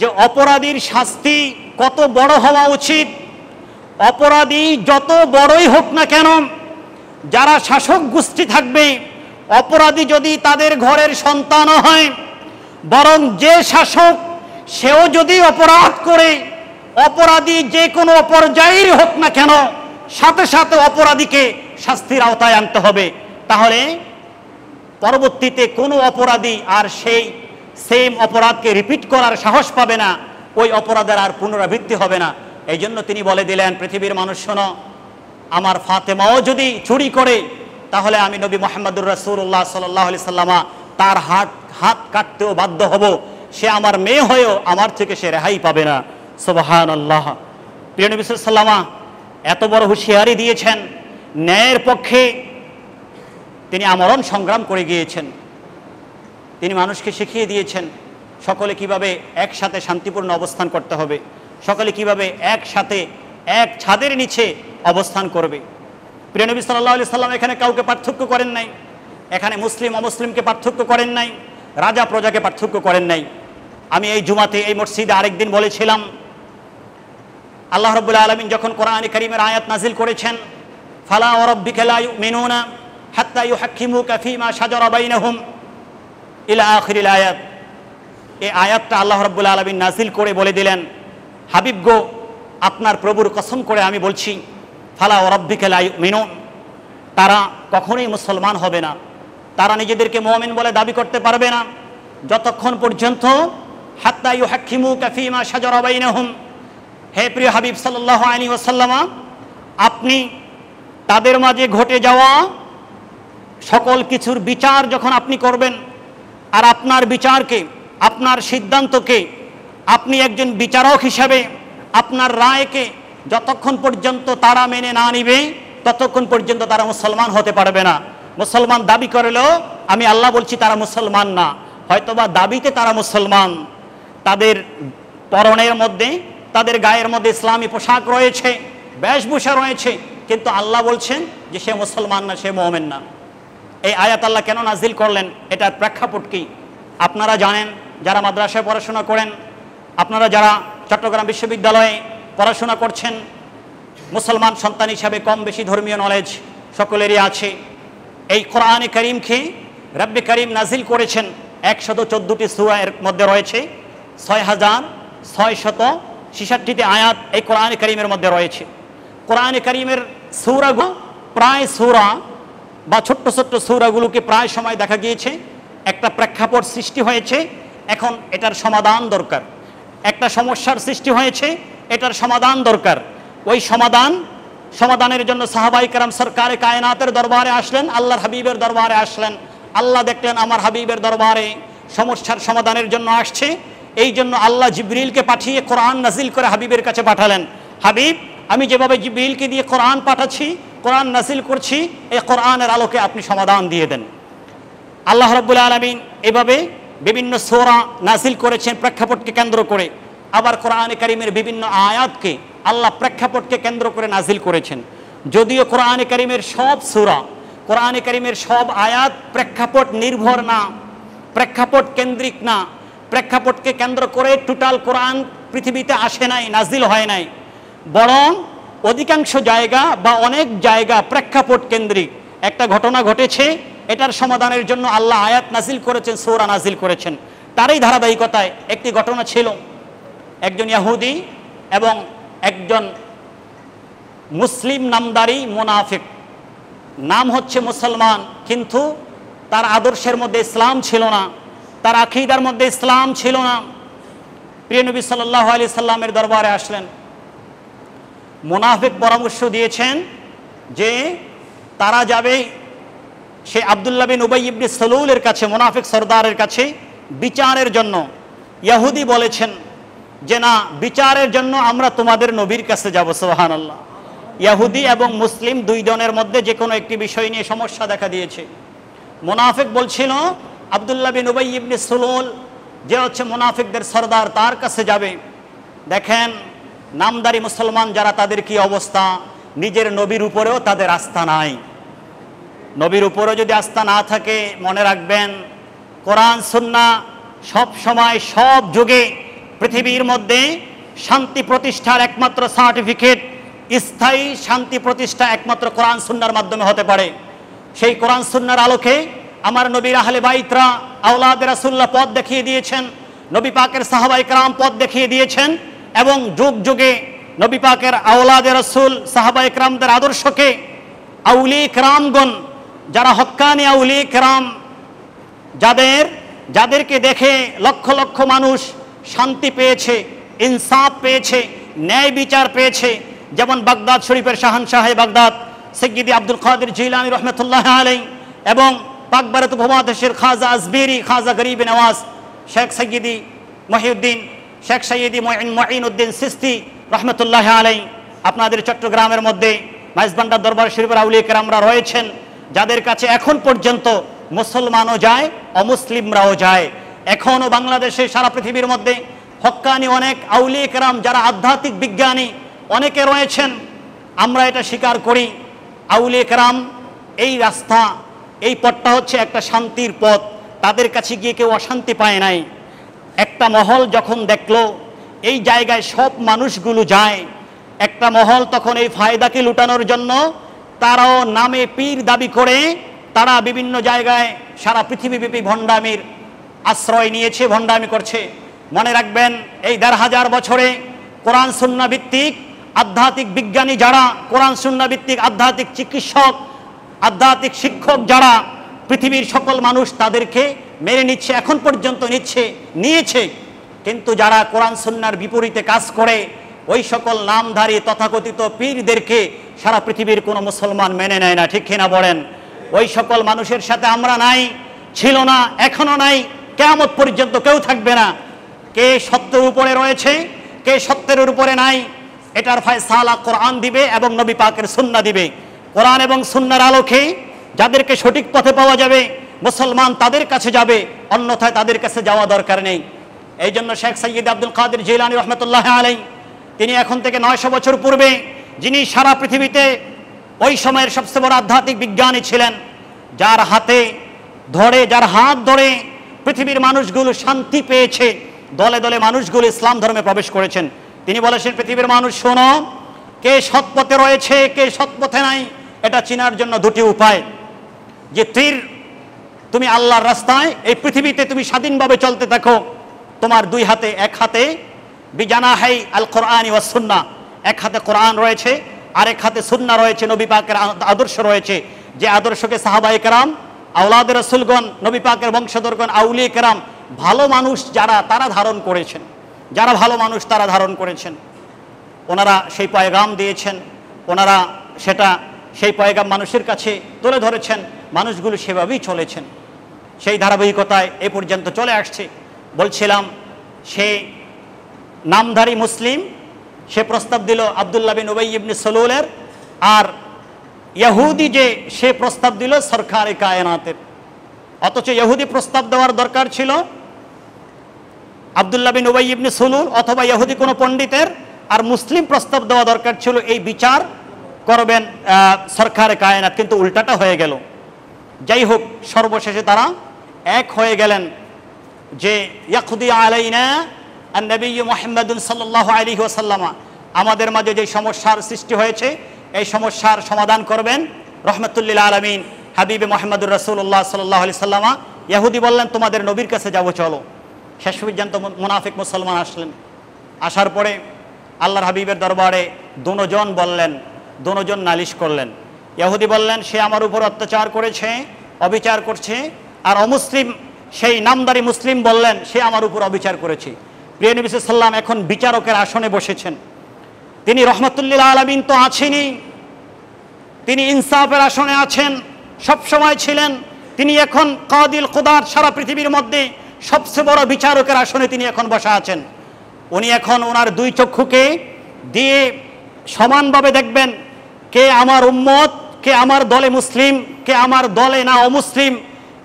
যে অপরাধীর শাস্তি কত বড় হওয়া উচিত। অপরাধী যত বড়ই হোক না কেন, যারা শাসক গোষ্ঠী থাকবে, অপরাধী যদি তাদের ঘরের সন্তানও হয়, বরং যে শাসক সেও যদি অপরাধ করে, অপরাধী যে কোনো পর্যায়ের হোক না কেন, সাথে সাথে অপরাধীকে শাস্তির আওতায় আনতে হবে। তাহলে পরবর্তীতে কোনো অপরাধী আর সেই সেম অপরাধকে রিপিট করার সাহস পাবে না, ওই অপরাধের আর পুনরাবৃত্তি হবে না। এই জন্য তিনি বলে দিলেন, পৃথিবীর মানুষ শোনো, আমার ফাতেমাও যদি চুরি করে, তাহলে আমি নবী মুহাম্মদুর রাসূলুল্লাহ সাল্লাল্লাহু আলাইহি সাল্লাম তার হাত কাটতেও বাধ্য হব। সে আমার মেয়ে হয়েও আমার থেকে সে রেহাই পাবে না। সুবহানাল্লাহ। প্রিয় নবী সাল্লাল্লাহু আলাইহি সাল্লাম এত বড় হুঁশিয়ারি দিয়েছেন, ন্যায়ের পক্ষে তিনি আমরণ সংগ্রাম করে গিয়েছেন। তিনি মানুষকে শিখিয়ে দিয়েছেন সকলে কিভাবে একসাথে শান্তিপূর্ণ অবস্থান করতে হবে, সকলে কিভাবে একসাথে এক ছাদের নিচে অবস্থান করবে। প্রিয় নবী সাল্লাল্লাহু আলাইহি সাল্লাম এখানে কাউকে পার্থক্য করেন নাই, এখানে মুসলিম অমুসলিমকে পার্থক্য করেন নাই, রাজা প্রজাকে পার্থক্য করেন নাই। আমি এই জুমাতে এই মসজিদে আরেকদিন বলেছিলাম, আল্লাহ রাব্বুল আলামিন যখন কোরআনে কারীমের আয়াত নাজিল করেছেন, ফালা ওয়া রাব্বিকা লা ইউমিনুনা হাত্তা ইউহাক্কিমুকা ফীমা শাজারা বাইনাহুম ইলা আখিরিল আয়াত, এই আয়াতটা আল্লাহ রাব্বুল আলামিন নাজিল করে বলে দিলেন, হাবিব গো, আপনার প্রভুর কসম করে আমি বলছি, ফালা ওয়া রাব্বিকা লা ইউমিনুন, তারা কখনোই মুসলমান হবে না, তারা নিজেদেরকে মুমিন বলে দাবি করতে পারবে না যতক্ষণ পর্যন্ত হাত্তা ইউহাক্কিমুকা ফীমা শাজারা বাইনাহুম, হে প্রিয় হাবিব সাল্লাল্লাহু আলাইহি ওয়াসাল্লাম, আপনি তাদের মাঝে ঘটে যাওয়া সকল কিছুর বিচার যখন আপনি করবেন, আর আপনার বিচারকে, আপনার সিদ্ধান্তকে, আপনি একজন বিচারক হিসাবে আপনার রায়কে যতক্ষণ পর্যন্ত তারা মেনে না নিবে, ততক্ষণ পর্যন্ত তারা মুসলমান হতে পারবে না। মুসলমান দাবি করলেও আমি আল্লাহ বলছি তারা মুসলমান না, হয়তোবা দাবিতে তারা মুসলমান, তাদের পরনের মধ্যে, তাদের গায়ের মধ্যে ইসলামী পোশাক রয়েছে, বেশভূষা রয়েছে, কিন্তু আল্লাহ বলছেন যে সে মুসলমান না, সে মুমিন না। এই আয়াত আল্লাহ কেন নাজিল করলেন, এটার প্রেক্ষাপট কি আপনারা জানেন। যারা মাদ্রাসায় পড়াশোনা করেন, আপনারা যারা চট্টগ্রাম বিশ্ববিদ্যালয়ে পড়াশোনা করছেন, মুসলমান সন্তান হিসাবে কম বেশি ধর্মীয় নলেজ সকলেরই আছে। এই কোরআনে কারীমকে রব্বে কারীম নাজিল করেছেন 114টি সূরা, এর মধ্যে রয়েছে 6666টি আয়াত এই কোরআনে কারীমের মধ্যে রয়েছে। কোরআনে কারীমের সূরাগুলো প্রায় সূরা বা ছোট্ট ছোট্ট সূরাগুলোকে প্রায় সময় দেখা গিয়েছে একটা প্রেক্ষাপট সৃষ্টি হয়েছে, এখন এটার সমাধান দরকার, একটা সমস্যার সৃষ্টি হয়েছে, এটার সমাধান দরকার। ওই সমাধানের জন্য সাহাবায়ে কেরাম সরকারে কায়নাতের দরবারে আসলেন, আল্লাহর হাবিবের দরবারে আসলেন। আল্লাহ দেখলেন আমার হাবিবের দরবারে সমস্যার সমাধানের জন্য আসছে, এই জন্য আল্লাহ জিবরিলকে পাঠিয়ে কোরআন নাজিল করে হাবিবের কাছে পাঠালেন। হাবিব, আমি যেভাবে জিবরিলকে দিয়ে কোরআন পাঠাচ্ছি, কোরআন নাজিল করছি, এই কোরআনের আলোকে আপনি সমাধান দিয়ে দেন। আল্লাহ রাব্বুল আলামিন এভাবে বিভিন্ন সূরা নাজিল করেছেন প্রেক্ষাপটকে কেন্দ্র করে। আবার কোরআনে কারীমের বিভিন্ন আয়াতকে আল্লাহ প্রেক্ষাপটকে কেন্দ্র করে নাজিল করেছেন। যদিও কোরআনে কারীমের সব সূরা, কোরআনে কারীমের সব আয়াত প্রেক্ষাপট নির্ভর না, প্রেক্ষাপট কেন্দ্রিক না, প্রেক্ষাপটকে কেন্দ্র করে টোটাল কোরআন পৃথিবীতে আসে নাই, নাজিল হয় নাই, বরং অধিকাংশ জায়গা বা অনেক জায়গা প্রেক্ষাপট কেন্দ্রিক। একটা ঘটনা ঘটেছে, এটার সমাধানের জন্য আল্লাহ আয়াত নাজিল করেছেন, সূরা নাজিল করেছেন। তারই ধারাবাহিকতায় একটি ঘটনা ছিল, একজন ইহুদি এবং একজন মুসলিম নামদারি মুনাফিক, নাম হচ্ছে মুসলমান, কিন্তু তার আদর্শের মধ্যে ইসলাম ছিল না, তার আকীদার মধ্যে ইসলাম ছিল না। প্রিয় নবী সাল্লাল্লাহু আলাইহি সাল্লামের দরবারে আসলেন। মুনাফিক পরামর্শ দিয়েছেন যে তারা যাবে সে আব্দুল্লাহ বিন উবাই ইবনে সালুলের কাছে, মুনাফিক সরদারের কাছে বিচারের জন্য ইহুদি বলেছেন যে না, বিচারের জন্য আমরা তোমাদের নবীর কাছে যাব। সুবহানাল্লাহ। ইহুদি এবং মুসলিম দুই জনের মধ্যে যে কোনো একটি বিষয় নিয়ে সমস্যা দেখা দিয়েছে। মুনাফিক বলছিল আব্দুল্লাহ বিন উবাই ইবনে সালুল যে হচ্ছে মুনাফিকদের সরদার, তার কাছে যাবে। দেখেন নামদারি মুসলমান যারা, তাদের কি অবস্থা, নিজের নবীর উপরেও তাদের আস্থা নাই। নবীর উপরেও যদি আস্থা না থাকে, মনে রাখবেন কোরআন সুন্নাহ সব সময় সব যুগে পৃথিবীর মধ্যে শান্তি প্রতিষ্ঠার একমাত্র সার্টিফিকেট, স্থায়ী শান্তি প্রতিষ্ঠা একমাত্র কোরআন সুন্নাহর মাধ্যমে হতে পারে। সেই কোরআন সুন্নাহর আলোকে আমার নবীর আহলে বাইতরা, আওলাদ রাসূলুল্লাহ পথ দেখিয়ে দিয়েছেন, নবী পাকের সাহাবায়ে কেরাম পথ দেখিয়ে দিয়েছেন, এবং যুগ যুগে নবী পাকের আওলাদ রাসূল সাহাবায়ে কেরামদের আদর্শকে আউলিয়া কেরামগণ, যারা হক্কানি আউলিয়া কেরাম, যাদেরকে দেখে লক্ষ লক্ষ মানুষ শান্তি পেয়েছে, ইনসাফ পেয়েছে, ন্যায় বিচার পেয়েছে, যেমন বাগদাদ শরীফের শাহানশাহে বাগদাদ সৈয়দি আব্দুল কাদের জিলানী রহমতুল্লাহ আলাইহি, এবং পাকবারাত উপমহাদেশের খাজা আজমেরি, খাজা গরিব নওয়াজ, শেখ সৈয়দি মহিউদ্দিন, শেখ সৈয়দি মুঈনুদ্দিন সিস্তি রহমতুল্লাহ আলাইহি। আপনাদের চট্টগ্রামের মধ্যে মাইজবান্ডার দরবার শরীফের আউলিয়া কেরামরা রয়েছেন, যাদের কাছে এখন পর্যন্ত মুসলমানও যায়, অমুসলিমরাও যায়। এখনও বাংলাদেশে, সারা পৃথিবীর মধ্যে হক্কানি অনেক আউলিয়া কেরাম যারা আধ্যাত্মিক বিজ্ঞানী অনেকে রয়েছেন। আমরা এটা স্বীকার করি, আউলিয়া কেরাম এই রাস্তা, এই পথটা হচ্ছে একটা শান্তির পথ। তাদের কাছে গিয়ে কেউ অশান্তি পায় নাই। একটা মহল যখন দেখলো এই জায়গায় সব মানুষগুলো যায়, একটা মহল তখন এই ফায়দাকে লুটানোর জন্য তারাও নামে পীর দাবি করে তারা বিভিন্ন জায়গায় সারা পৃথিবীব্যাপী ভণ্ডামির আশ্রয় নিয়েছে, ভণ্ডামি করছে। মনে রাখবেন এই ১৫০০ বছরে কোরআন সুন্নাহ ভিত্তিক আধ্যাত্মিক বিজ্ঞানী যারা, কোরআন সুন্নাহ ভিত্তিক আধ্যাত্মিক চিকিৎসক, আধ্যাত্মিক শিক্ষক যারা, পৃথিবীর সকল মানুষ তাদেরকে মেনে নিচ্ছে, এখন পর্যন্ত নিয়েছে। কিন্তু যারা কোরআন সুন্নাহর বিপরীতে কাজ করে, ওই সকল নামধারী তথাকথিত পীরদেরকে সারা পৃথিবীর কোনো মুসলমান মেনে নেয় না। ঠিক কিনা বলেন? ওই সকল মানুষের সাথে আমরা নাই, ছিল না, এখনো নাই, কিয়ামত পর্যন্ত কেউ থাকবে না। কে সত্যের উপরে রয়েছে, কে সত্যের উপরে নাই, এটার ফয়সালা কোরআন দিবে এবং নবী পাকের সুন্নাহ দিবে। কোরআন এবং সুন্নাহর আলোকে যাদেরকে সঠিক পথে পাওয়া যাবে, মুসলমান তাদের কাছে যাবে, অন্যথায় তাদের কাছে যাওয়া দরকার নেই। এই জন্য শেখ সৈয়দ আব্দুল কাদের জিলানী রহমতুল্লাহ আলাইহি, তিনি এখন থেকে ৯০০ বছর পূর্বে, যিনি সারা পৃথিবীতে ওই সময়ের সবচেয়ে বড় আধ্যাত্মিক বিজ্ঞানী ছিলেন, যার হাত ধরে পৃথিবীর মানুষগুলো শান্তি পেয়েছে, দলে দলে মানুষগুলো ইসলাম ধর্মে প্রবেশ করেছেন। তিনি বলেছেন, পৃথিবীর মানুষ শোনো, কে সৎপথে রয়েছে, কে সৎপথে নাই, এটা চেনার জন্য দুটি উপায়। যে তুমি আল্লাহর রাস্তায় এই পৃথিবীতে তুমি স্বাধীনভাবে চলতে থাকো, তোমার দুই হাতে, এক হাতে বিজানাহাই আল কোরআন ওয়াস সুন্নাহ, এক হাতে কোরআন রয়েছে, আরেক হাতে সুন্নাহ রয়েছে, নবী পাকের আদর্শ রয়েছে। যে আদর্শকে সাহাবায়ে কেরাম, আওলাদে রাসূলগণ, নবী পাকের বংশধরগণ, আউলিয়া কেরাম, ভালো মানুষ যারা, তারা ধারণ করেছেন, যারা ভালো মানুষ তারা ধারণ করেছেন। ওনারা সেই পয়গাম দিয়েছেন, ওনারা সেই পয়গাম মানুষের কাছে তুলে ধরেছেন, মানুষগুলো সেভাবেই চলেছেন। সেই ধারাবাহিকতায় এ পর্যন্ত চলে আসছে। বলছিলাম, সে নামধারী মুসলিম, সে প্রস্তাব দিল আব্দুল্লাহ বিন উবাই ইবনে সালুলের, আর ইহুদি যে সে প্রস্তাব দিল সরকারে কায়নাতের। অথচ ইহুদি প্রস্তাব দেওয়ার দরকার ছিল আব্দুল্লাহ বিন উবাই ইবনে সালুল অথবা ইহুদি কোনো পণ্ডিতের, আর মুসলিম প্রস্তাব দেওয়া দরকার ছিল এই বিচার করবেন সরকারে কায়নাত, কিন্তু উল্টাটা হয়ে গেল। যাই হোক, সর্বশেষে তারা এক হয়ে গেলেন যে ইয়াকদি আলাইনা আন-নবী মুহাম্মদ সাল্লাল্লাহু আলাইহি ওয়াসাল্লাম, আমাদের মাঝে যে সমস্যার সৃষ্টি হয়েছে এই সমস্যার সমাধান করবেন রহমাতুল্লিল আলামিন হাবিবে মুহাম্মদুর রাসূলুল্লাহ সাল্লাল্লাহু আলাইহি ওয়াসাল্লাম। ইহুদি বললেন, তোমাদের নবীর কাছে যাবো, চলো। শেষ পর্যন্ত মুনাফিক মুসলমান আসলেন। আসার পরে আল্লাহর হাবিবের দরবারে দুজন নালিশ করলেন। ইহুদি বললেন, সে আমার উপর অত্যাচার করেছে, অবিচার করছে, আর অমুসলিম সেই নামদারি মুসলিম বললেন, সে আমার উপর অবিচার করেছে। প্রিয় নবী সাল্লাল্লাহু আলাইহি ওয়াসাল্লাম এখন বিচারকের আসনে বসেছেন। তিনি রহমাতুল্লিল আলামিন তো আছেনই, তিনি ইনসাফের আসনে আছেন, সবসময় ছিলেন। তিনি এখন কাদিল খুদার সারা পৃথিবীর মধ্যে সবচেয়ে বড় বিচারকের আসনে তিনি এখন বসা আছেন। উনি এখন ওনার দুই চক্ষুকে দিয়ে সমানভাবে দেখবেন কে আমার উম্মত, কে আমার দলে মুসলিম, কে আমার দলে না অমুসলিম,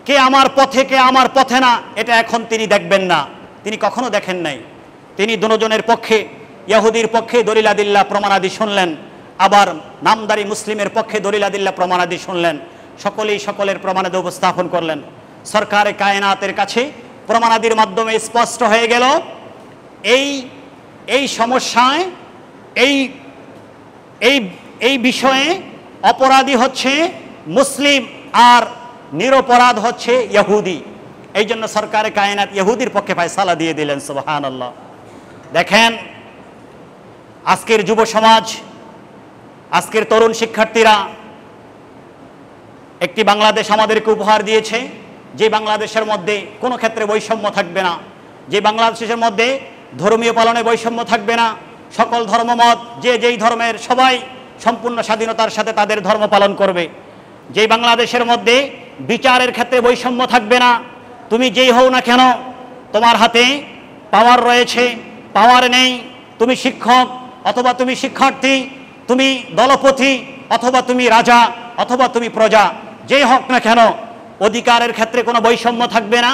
কে আমার পথে, কে আমার পথে না, এটা এখন তিনি দেখবেন না। তিনি কখনো দেখেন নাই। তিনি দুজনের পক্ষে, ইহুদির পক্ষে দলিল আদিল্লাহ প্রমাণাদি শুনলেন, আবার নামদারি মুসলিমের পক্ষে দলিল আদিল্লাহ প্রমাণাদি শুনলেন। সকলেই সকলের প্রমাণাদি উপস্থাপন করলেন। সরকারে কায়নাতের কাছে প্রমাণাদির মাধ্যমে স্পষ্ট হয়ে গেল এই সমস্যায়, এই বিষয়ে অপরাধী হচ্ছে মুসলিম আর নিরপরাধ হচ্ছে ইহুদি। এই জন্য সরকারে কায়নাত ইহুদির পক্ষে ফয়সালা দিয়ে দিলেন। সুবহানাল্লাহ। দেখেন আজকের যুব সমাজ, আজকের তরুণ শিক্ষার্থীরা একটি বাংলাদেশ আমাদেরকে উপহার দিয়েছে, যে বাংলাদেশের মধ্যে কোনো ক্ষেত্রে বৈষম্য থাকবে না, যে বাংলাদেশের মধ্যে ধর্মীয় পালনে বৈষম্য থাকবে না, সকল ধর্মমত যে যেই ধর্মের সবাই সম্পূর্ণ স্বাধীনতার সাথে তাদের ধর্ম পালন করবে, যেই বাংলাদেশের মধ্যে বিচারের ক্ষেত্রে বৈষম্য থাকবে না। তুমি যেই হও না কেন, তোমার হাতে পাওয়ার রয়েছে, পাওয়ার নেই, তুমি শিক্ষক অথবা তুমি শিক্ষার্থী, তুমি দলপতি অথবা তুমি রাজা অথবা তুমি প্রজা, যেই হোক না কেন, অধিকারের ক্ষেত্রে কোনো বৈষম্য থাকবে না,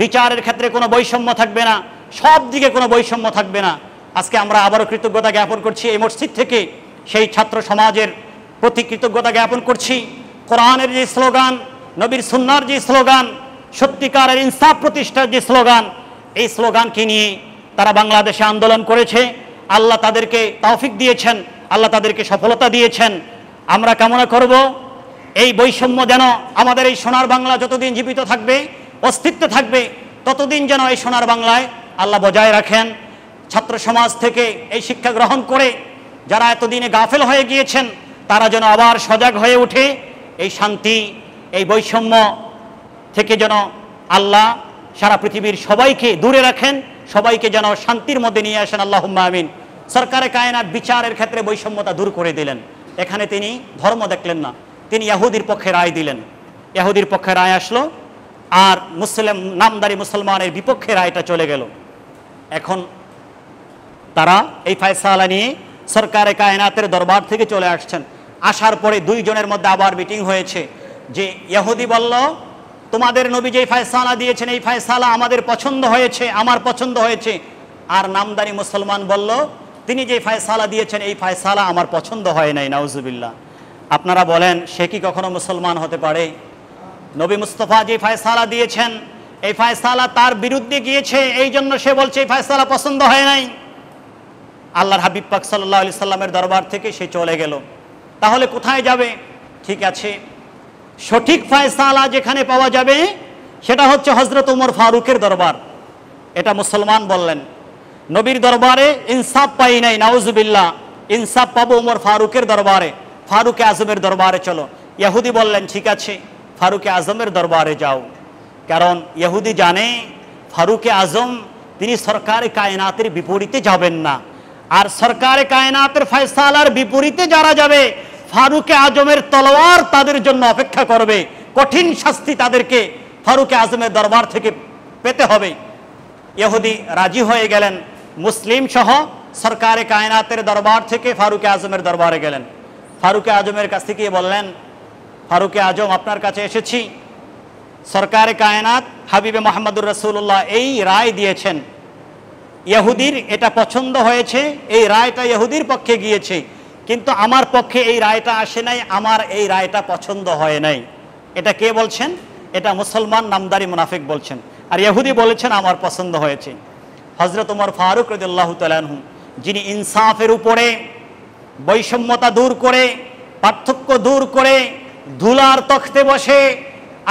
বিচারের ক্ষেত্রে কোনো বৈষম্য থাকবে না, সব দিকে কোনো বৈষম্য থাকবে না। আজকে আমরা আবারও কৃতজ্ঞতা জ্ঞাপন করছি এই মসজিদ থেকে, সেই ছাত্র সমাজের প্রতি কৃতজ্ঞতা জ্ঞাপন করছি। কোরআনের যে স্লোগান, নবীর সুন্নাহর যে স্লোগান, সত্যিকারের ইনসাফ প্রতিষ্ঠার যে স্লোগান, এই স্লোগানকে নিয়ে তারা বাংলাদেশে আন্দোলন করেছে। আল্লাহ তাদেরকে তৌফিক দিয়েছেন, আল্লাহ তাদেরকে সফলতা দিয়েছেন। আমরা কামনা করব এই বৈষম্য যেন আমাদের এই সোনার বাংলা যতদিন জীবিত থাকবে, অস্তিত্ব থাকবে, ততদিন যেন এই সোনার বাংলায় আল্লাহ বজায় রাখেন। ছাত্র সমাজ থেকে এই শিক্ষা গ্রহণ করে যারা এতদিনে গাফেল হয়ে গিয়েছেন, তারা যেন আবার সজাগ হয়ে ওঠে। এই শান্তি, এই বৈষম্য থেকে যেন আল্লাহ সারা পৃথিবীর সবাইকে দূরে রাখেন, সবাইকে যেন শান্তির মধ্যে নিয়ে আসেন। আল্লাহুম্মা আমিন। সরকারে কায়নাত বিচারের ক্ষেত্রে বৈষম্যতা দূর করে দিলেন। এখানে তিনি ধর্ম দেখলেন না, তিনি ইহুদির পক্ষে রায় দিলেন। ইহুদির পক্ষে রায় আসলো, আর মুসলিম নামদারি মুসলমানের বিপক্ষে রায়টা চলে গেল। এখন তারা এই ফয়সালা নিয়ে সরকারে কায়নাতের দরবার থেকে চলে আসছেন। আসার পরে দুইজনের মধ্যে আবার মিটিং হয়েছে, যে ইহুদি বলল তোমাদের নবী যেই ফয়সালা দিয়েছেন এই ফয়সালা আমাদের পছন্দ হয়েছে, আমার পছন্দ হয়েছে। আর নামদারি মুসলমান বলল তিনি যে ফয়সালা দিয়েছেন এই ফয়সালা আমার পছন্দ হয় নাই। নাউজুবিল্লাহ। আপনারা বলেন সে কি কখনো মুসলমান হতে পারে? নবী মুস্তাফা যে ফয়সালা দিয়েছেন এই ফয়সালা তার বিরুদ্ধে গিয়েছে, এই জন্য সে বলছে এই ফয়সালা পছন্দ হয় নাই। আল্লাহর হাবিব পাক সাল্লাল্লাহু আলাইহি সাল্লামের দরবার থেকে সে চলে গেল। তাহলে কোথায় যাবে? ঠিক আছে, সঠিক ফয়সালা যেখানে পাওয়া যাবে সেটা হচ্ছে হযরত ওমর ফারুকের দরবার। এটা মুসলমান বললেন। নবীর দরবারে ইনসাফ পাই নাই, নাউজুবিল্লাহ। ইনসাফ পাবো ওমর ফারুকের দরবারে, ফারুকে আজমের দরবারে চলো। ইহুদি বললেন ঠিক আছে, ফারুকে আজমের দরবারে যাও। কারণ ইহুদি জানে ফারুকে আজম তিনি সরকারে কায়নাতের বিপরীতে যাবেন না, আর সরকারে কায়নাতের ফয়সালার বিপরীতে যারা যাবে ফারুকে আজমের তলোয়ার তাদের জন্য অপেক্ষা করবে, কঠিন শাস্তি তাদেরকে ফারুকে আজমের দরবার থেকে পেতে হবে। ইহুদি রাজি হয়ে গেলেন, মুসলিম সহ সরকারে কায়নাতের দরবার থেকে ফারুকে আজমের দরবারে গেলেন। ফারুকে আজমের কাছ থেকে বললেন, ফারুকে আজম আপনার কাছে এসেছি, সরকারে কায়নাত হাবিবে মোহাম্মদুর রাসূলুল্লাহ এই রায় দিয়েছেন, ইহুদির এটা পছন্দ হয়েছে, এই রায়টা ইহুদির পক্ষে গিয়েছে, কিন্তু আমার পক্ষে এই রায়টা আসে নাই, আমার এই রায়টা পছন্দ হয় নাই। এটা কে বলছেন? এটা মুসলমান নামদারি মুনাফিক বলছেন, আর ইহুদি বলেছেন আমার পছন্দ হয়েছে। হযরত ওমর ফারুক রাদিয়াল্লাহু তাআলা আনহু, যিনি ইনসাফের উপরে বৈষম্যতা দূর করে, পার্থক্য দূর করে, ধুলার তখতে বসে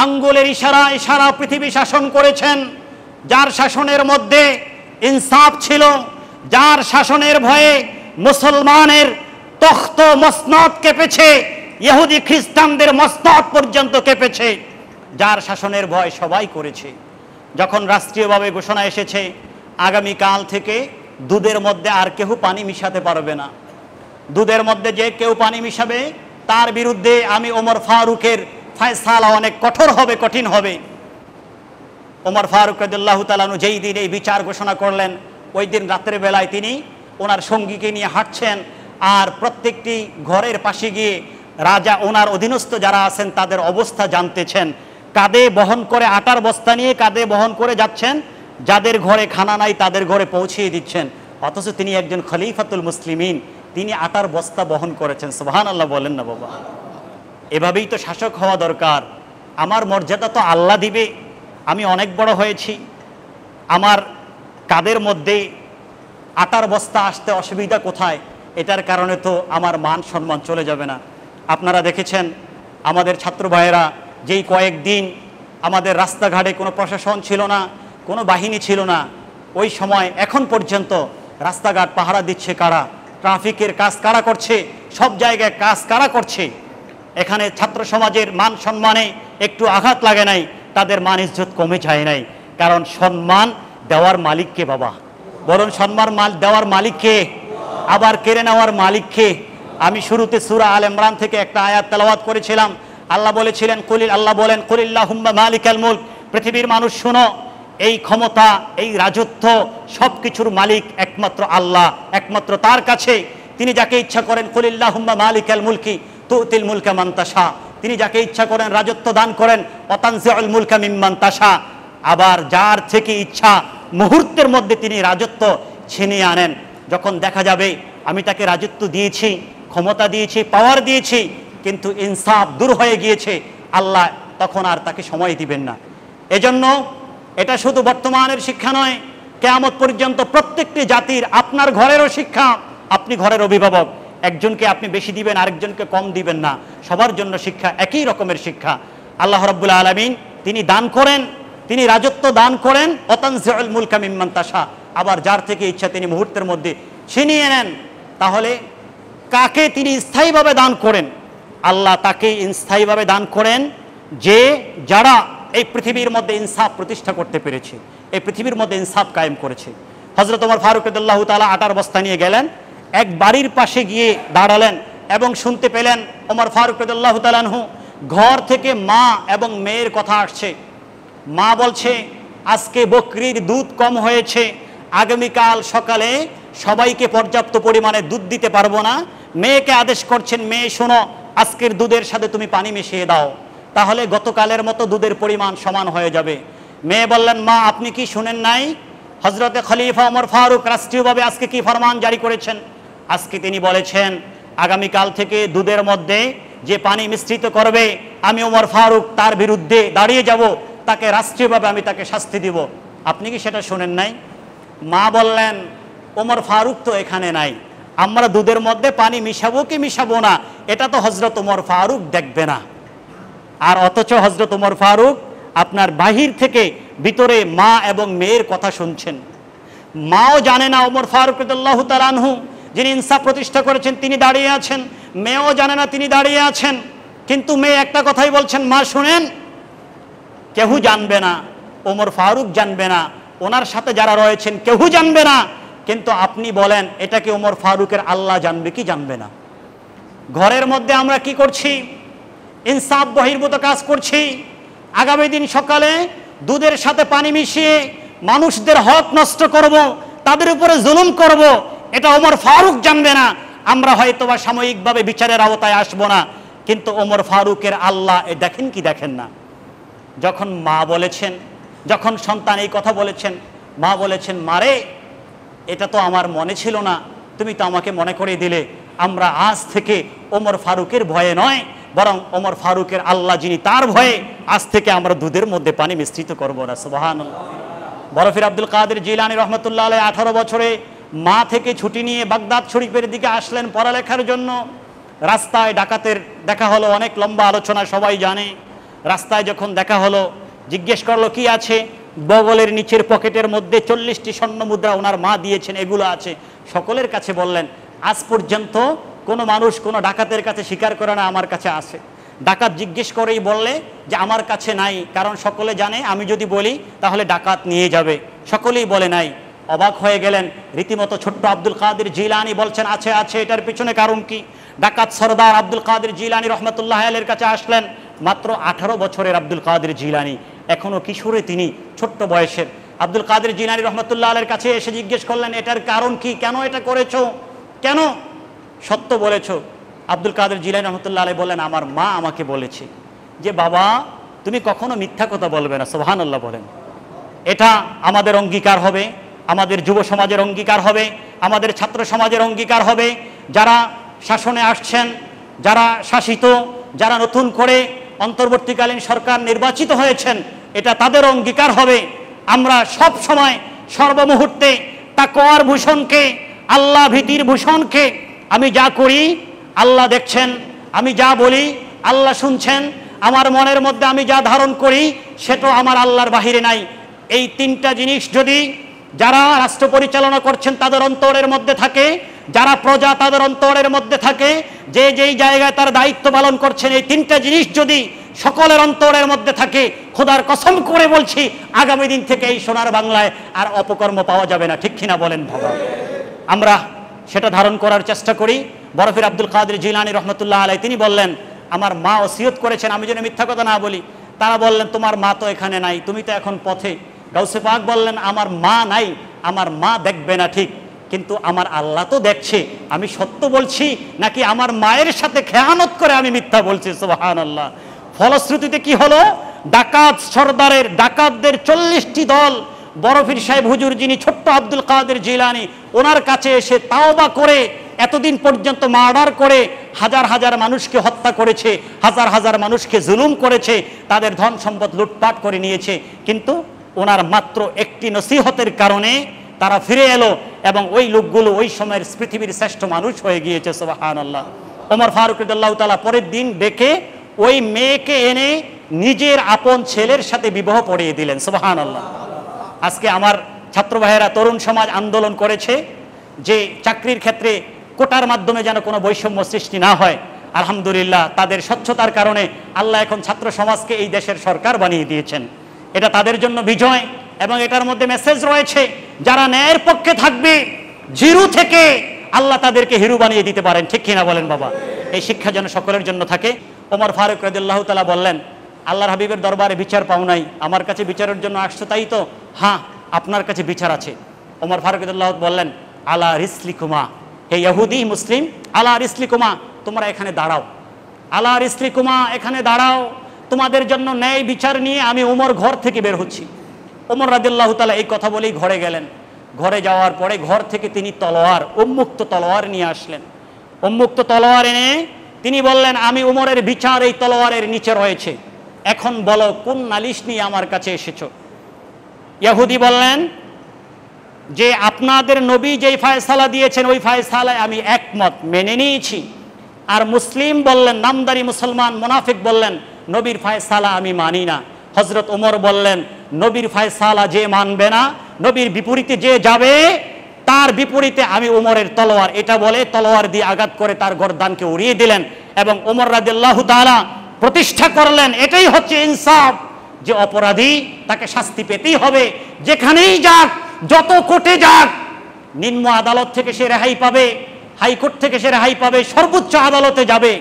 আঙ্গুলের ইশারায় সারা পৃথিবী শাসন করেছেন, যার শাসনের মধ্যে ইনসাফ ছিল, যার শাসনের ভয়ে মুসলমানের তখ্ত মসনদ কেঁপেছে, ইহুদি খ্রিস্টানদের মসনদ পর্যন্ত কেঁপেছে, যার শাসনের ভয় সবাই করেছে। যখন রাষ্ট্রীয়ভাবে ঘোষণা এসেছে আগামীকাল থেকে দুধের মধ্যে আর কেউ পানি মিশাতে পারবে না, দুধের মধ্যে যে কেউ পানি মিশাবে তার বিরুদ্ধে আমি ওমর ফারুকের ফায়সালা অনেক কঠোর হবে, কঠিন হবে। ওমর ফারুক রাদিয়াল্লাহু তাআলা আনহু যেই দিন এই বিচার ঘোষণা করলেন, ওই দিন রাতের বেলায় তিনি ওনার সঙ্গীকে নিয়ে হাঁটছেন, আর প্রত্যেকটি ঘরের পাশে গিয়ে রাজা ওনার অধীনস্থ যারা আছেন তাদের অবস্থা জানতেছেন। কাঁধে বহন করে আটার বস্তা নিয়ে কাঁধে বহন করে যাচ্ছেন, যাদের ঘরে খানা নাই তাদের ঘরে পৌঁছিয়ে দিচ্ছেন। অথচ তিনি একজন খলিফাতুল মুসলিমিন, তিনি আটার বস্তা বহন করেছেন। সুবহানাল্লাহ বলেন না বাবা? এভাবেই তো শাসক হওয়া দরকার। আমার মর্যাদা তো আল্লাহ দিবে। আমি অনেক বড় হয়েছি, আমার কাঁধের মধ্যে আটার বস্তা আসতে অসুবিধা কোথায়? এটার কারণে তো আমার মান সম্মান চলে যাবে না? আপনারা দেখেছেন আমাদের ছাত্র ভাইয়েরা যেই কয়েকদিন আমাদের রাস্তাঘাটে কোনো প্রশাসন ছিল না, কোনো বাহিনী ছিল না, ওই সময় এখন পর্যন্ত রাস্তাঘাট পাহারা দিচ্ছে কারা? ট্রাফিকের কাজ কারা করছে? সব জায়গায় কাজ কারা করছে? এখানে ছাত্র সমাজের মান সম্মানে একটু আঘাত লাগে নাই, তাদের মান ইজ্জত কমে যায় নাই। কারণ সম্মান দেওয়ার মালিককে বাবা, বরং সম্মান দেওয়ার মালিককে, আবার কেড়ে নেওয়ার মালিককে। আমি শুরুতে সূরা আল ইমরান থেকে একটা আয়াত তেলাওয়াত করেছিলাম। আল্লাহ বলেছিলেন আল্লাহ বলেন কুলিল্লাহুম্মা মালিকাল মুলক, পৃথিবীর মানুষ শোনো, এই ক্ষমতা, এই রাজত্ব, সব কিছুর মালিক একমাত্র আল্লাহ, একমাত্র তার কাছে। তিনি যাকে ইচ্ছা করেন কুলিল্লাহুম্মা মালিকাল মুলকি তুতিল মুলকা মান তাশা, তিনি যাকে ইচ্ছা করেন রাজত্ব দান করেন, ওয়াতানজিউল মুলকা মিম্মান তাশা, আবার যার থেকে ইচ্ছা মুহূর্তের মধ্যে তিনি রাজত্ব ছিনিয়ে আনেন। যখন দেখা যাবে আমি তাকে রাজত্ব দিয়েছি, ক্ষমতা দিয়েছি, পাওয়ার দিয়েছি, কিন্তু ইনসাফ দূর হয়ে গিয়েছে, আল্লাহ তখন আর তাকে সময় দিবেন না। এজন্য এটা শুধু বর্তমানের শিক্ষা নয়, কিয়ামত পর্যন্ত প্রত্যেকটি জাতির, আপনার ঘরেরও শিক্ষা। আপনি ঘরের অভিভাবক, একজনকে আপনি বেশি দিবেন, আরেকজনকে কম দিবেন না, সবার জন্য শিক্ষা একই রকমের শিক্ষা। আল্লাহ রাব্বুল আলামিন তিনি দান করেন, তিনি রাজত্ব দান করেন, ওয়াতানজিউল মুলকা মিম্মান তাশা, আবার যার থেকে ইচ্ছা তিনি মুহূর্তের মধ্যে ছিনিয়ে নেন। তাহলে কাকে তিনি স্থায়ীভাবে দান করেন? আল্লাহ তাকে স্থায়ীভাবে দান করেন যে যারা এই পৃথিবীর মধ্যে ইনসাফ প্রতিষ্ঠা করতে পেরেছে, এই পৃথিবীর মধ্যে ইনসাফ কায়েম করেছে। হযরত ওমর ফারুক রাদিয়াল্লাহু তাআলা আটার বস্তা নিয়ে গেলেন, এক বাড়ির পাশে গিয়ে দাঁড়ালেন এবং শুনতে পেলেন ওমর ফারুক রাদিয়াল্লাহু তাআলা আনহু ঘর থেকে মা এবং মেয়ের কথা আসছে। মা বলছে, আজকে বকরির দুধ কম হয়েছে, আগামীকাল সকালে সবাইকে পর্যাপ্ত পরিমাণে দুধ দিতে পারবো না। মেয়েকে আদেশ করছেন, মেয়ে শোনো, আজকের দুধের সাথে তুমি পানি মিশিয়ে দাও, তাহলে গতকালের মতো দুধের পরিমাণ সমান হয়ে যাবে। মেয়ে বললেন, মা আপনি কি শুনেন নাই? হযরতে খলিফা ওমর ফারুক রাষ্ট্রীয়ভাবে আজকে কি ফরমান জারি করেছেন? আজকে তিনি বলেছেন, আগামীকাল থেকে দুধের মধ্যে যে পানি মিশ্রিত করবে, আমি ওমর ফারুক তার বিরুদ্ধে দাঁড়িয়ে যাব, তাকে রাষ্ট্রীয়ভাবে আমি তাকে শাস্তি দিব। আপনি কি সেটা শুনেন নাই? মা বললেন, ওমর ফারুক তো এখানে নাই, আমরা দুধের মধ্যে পানি মিশাবো কি মিশাবো না এটা তো হযরত ওমর ফারুক দেখবে না। আর অথচ হযরত ওমর ফারুক আপনার বাহির থেকে ভিতরে মা এবং মেয়ের কথা শুনছেন। মাও জানে না ওমর ফারুক রাদিয়াল্লাহু তাআলা আনহু যিনি ইনসাফ প্রতিষ্ঠা করেছেন তিনি দাঁড়িয়ে আছেন, মেয়েও জানে না তিনি দাঁড়িয়ে আছেন। কিন্তু মেয়ে একটা কথাই বলছেন, মা শুনেন, কেউ জানবে না, ওমর ফারুক জানবে না, ওনার সাথে যারা রয়েছেন কেউ জানবে না, কিন্তু আপনি বলেন এটাকে ওমর ফারুকের আল্লাহ জানবে কি জানবে না? ঘরের মধ্যে আমরা কি করছি? ইনসাফ বহির্ভূত কাজ করছি। আগামী দিন সকালে দুধের সাথে পানি মিশিয়ে মানুষদের হক নষ্ট করব, তাদের উপরে জুলুম করব, এটা ওমর ফারুক জানবে না। আমরা হয়তোবা সাময়িকভাবে বিচারের আওতায় আসব না, কিন্তু ওমর ফারুকের আল্লাহ দেখেন কি দেখেন না? যখন মা বলেছেন, যখন সন্তান এই কথা বলেছেন, মা বলেছেন, মারে এটা তো আমার মনে ছিল না, তুমি তো আমাকে মনে করে দিলে। আমরা আজ থেকে ওমর ফারুকের ভয়ে নয়, বরং ওমর ফারুকের আল্লাহ যিনি তার ভয়ে আজ থেকে আমরা দুধের মধ্যে পানি মিশ্রিত করবো না। সুবহানাল্লাহ। বরফির আব্দুল কাদের জিলানী রহমতুল্লাহ আলাইহি 18 বছরে মা থেকে ছুটি নিয়ে বাগদাদ শরীফের দিকে আসলেন পড়ালেখার জন্য। রাস্তায় ডাকাতের দেখা হলো, অনেক লম্বা আলোচনা, সবাই জানে। রাস্তায় যখন দেখা হলো, জিজ্ঞেস করলো কি আছে? বগলের নিচের পকেটের মধ্যে 40টি স্বর্ণ মুদ্রা ওনার মা দিয়েছেন, এগুলো আছে। সকলের কাছে বললেন, আজ পর্যন্ত কোনো মানুষ কোনো ডাকাতের কাছে স্বীকার করে না আমার কাছে আছে। ডাকাত জিজ্ঞেস করেই বললে যে আমার কাছে নাই, কারণ সকলে জানে আমি যদি বলি তাহলে ডাকাত নিয়ে যাবে। সকলেই বলে নাই। অবাক হয়ে গেলেন, রীতিমতো ছোট্ট আব্দুল কাদের জিলানী বলছেন আছে আছে, এটার পিছনে কারণ কি? ডাকাত সরদার আব্দুল কাদের জিলানী রহমতুল্লাহ আলাইহির কাছে আসলেন, মাত্র 18 বছরের আব্দুল কাদের জিলানী, এখনো কিশোরে তিনি, ছোট্ট বয়সের। আব্দুল কাদের জিলানী রহমতুল্লাহ আলাইহির কাছে এসে জিজ্ঞেস করলেন, এটার কারণ কি, কেন এটা করেছো, কেন সত্য বলেছো? আব্দুল কাদের জিলানী রহমতুল্লাহ আলাইহি বললেন, আমার মা আমাকে বলেছে যে বাবা তুমি কখনো মিথ্যা কথা বলবে না। সুবহানাল্লাহ বলেন। এটা আমাদের অঙ্গীকার হবে, আমাদের যুব সমাজের অঙ্গীকার হবে, আমাদের ছাত্র সমাজের অঙ্গীকার হবে, যারা শাসনে আসছেন, যারা শাসিত, যারা নতুন করে অন্তর্বর্তীকালীন সরকার নির্বাচিত হয়েছেন, এটা তাদের অঙ্গীকার হবে আমরা সব সময় সর্বমুহূর্তে তাকওয়ার ভূষণকে, আল্লাহ ভীতির ভূষণকে, আমি যা করি আল্লাহ দেখছেন, আমি যা বলি আল্লাহ শুনছেন, আমার মনের মধ্যে আমি যা ধারণ করি সেটা আমার আল্লাহর বাহিরে নাই, এই তিনটা জিনিস যদি যারা রাষ্ট্র পরিচালনা করছেন তাদের অন্তরের মধ্যে থাকে, যারা প্রজা তাদের অন্তরের মধ্যে থাকে, যে যেই জায়গায় তার দায়িত্ব পালন করছেন, এই তিনটা জিনিস যদি সকলের অন্তরের মধ্যে থাকে, খোদার কসম করে বলছি আগামী দিন থেকে এই সোনার বাংলায় আর অপকর্ম পাওয়া যাবে না। ঠিক কিনা বলেন বাবা? আমরা সেটা ধারণ করার চেষ্টা করি। বরফির আব্দুল কাদের জিলানী রহমতুল্লাহ আলাইহি তিনি বললেন, আমার মা ওসিয়ত করেছেন আমি যেন মিথ্যা কথা না বলি। তারা বললেন, তোমার মা তো এখানে নাই, তুমি তো এখন পথে। গাউসে পাক বললেন, আমার মা নাই, আমার মা দেখবে না ঠিক, কিন্তু আমার আল্লাহ তো দেখছে, আমি সত্য বলছি নাকি আমার মায়ের সাথে খেয়ানত করে আমি মিথ্যা বলছি। সুবহানাল্লাহ। ফলশ্রুতিতে কি হলো, ডাকাত সর্দারের, ডাকাতদের 40টি দল বরফির সাহেব হুজুর, যিনি ছোট্ট আব্দুল কাদের জিলানী, ওনার কাছে এসে তাওবা করে এতদিন পর্যন্ত মার্ডার করে হাজার হাজার মানুষকে হত্যা করেছে, হাজার হাজার মানুষকে জুলুম করেছে, তাদের ধন সম্পদ লুটপাট করে নিয়েছে, কিন্তু ওনার মাত্র একটি নসিহতের কারণে তারা ফিরে এলো এবং ওই লোকগুলো ওই সময়ের পৃথিবীর শ্রেষ্ঠ মানুষ হয়ে গিয়েছে। সুবহানাল্লাহ। ওমর ফারুক রাদিয়াল্লাহু তাআলা পরের দিন ডেকে ওই মেয়েকে এনে নিজের আপন ছেলের সাথে বিবাহ পড়িয়ে দিলেন। সুবহানাল্লাহ। আজকে আমার ছাত্র ভাইয়েরা, তরুণ সমাজ আন্দোলন করেছে যে চাকরির ক্ষেত্রে কোটার মাধ্যমে যেন কোনো বৈষম্য সৃষ্টি না হয়। আলহামদুলিল্লাহ, তাদের স্বচ্ছতার কারণে আল্লাহ এখন ছাত্র সমাজকে এই দেশের সরকার বানিয়ে দিয়েছেন। এটা তাদের জন্য বিজয় এবং এটার মধ্যে মেসেজ রয়েছে, যারা ন্যায়ের পক্ষে থাকবে, জিরো থেকে আল্লাহ তাদেরকে হিরো বানিয়ে দিতে পারেন। ঠিক কিনা বলেন বাবা? এই শিক্ষা যেন সকলের জন্য থাকে। ওমর ফারুক রাদিয়াল্লাহু তাআলা বললেন, আল্লাহর হাবিবের দরবারে বিচার পাও নাই, আমার কাছে বিচারের জন্য আসছো তাই তো? হ্যাঁ, আপনার কাছে বিচার আছে। ওমর ফারুক রাদিয়াল্লাহু বললেন, আলা রিসলিকুমা, হে ইহুদি মুসলিম, আলা রিসলিকুমা, তোমরা এখানে দাঁড়াও, আলা রিসলিকুমা, এখানে দাঁড়াও, তোমাদের জন্য ন্যায় বিচার নিয়ে আমি ওমর ঘর থেকে বের হচ্ছি। ওমর রাদিয়াল্লাহু তাআলা এই কথা বলেই ঘরে গেলেন। ঘরে যাওয়ার পরে ঘর থেকে তিনি তলোয়ার, উন্মুক্ত তলোয়ার নিয়ে আসলেন। উন্মুক্ত তলোয়ার এনে তিনি বললেন, আমি ওমরের বিচার এই তলোয়ারের নিচে রয়েছে, এখন বলো কোন নালিশ নিয়ে আমার কাছে এসেছো? ইহুদি বললেন যে আপনাদের নবী যেই ফয়সালা দিয়েছেন ওই ফয়সালায় আমি একমত, মেনে নিয়েছি। আর মুসলিম বললেন, নামদারি মুসলমান মুনাফিক বললেন, নবীর ফয়সালা আমি মানি না। হযরত ওমর বললেন, নবীর ফয়সালা যে মানবে না, নবীর বিপরীতে যে যাবে, তার বিপরীতে আমি ওমরের তলোয়ার, এটা বলে তলোয়ার দিয়ে আঘাত করে তার গর্দানকে উড়িয়ে দিলেন এবং ওমর রাদিয়াল্লাহু তাআলা প্রতিষ্ঠা করলেন, এটাই হচ্ছে ইনসাফ, যে অপরাধী তাকে শাস্তি পেতেই হবে, যেখানেই যাক, যত কোর্টে যাক। নিম্ন আদালত থেকে সে রেহাই পাবে, হাইকোর্ট থেকে সে রেহাই পাবে, সর্বোচ্চ আদালতে যাবে,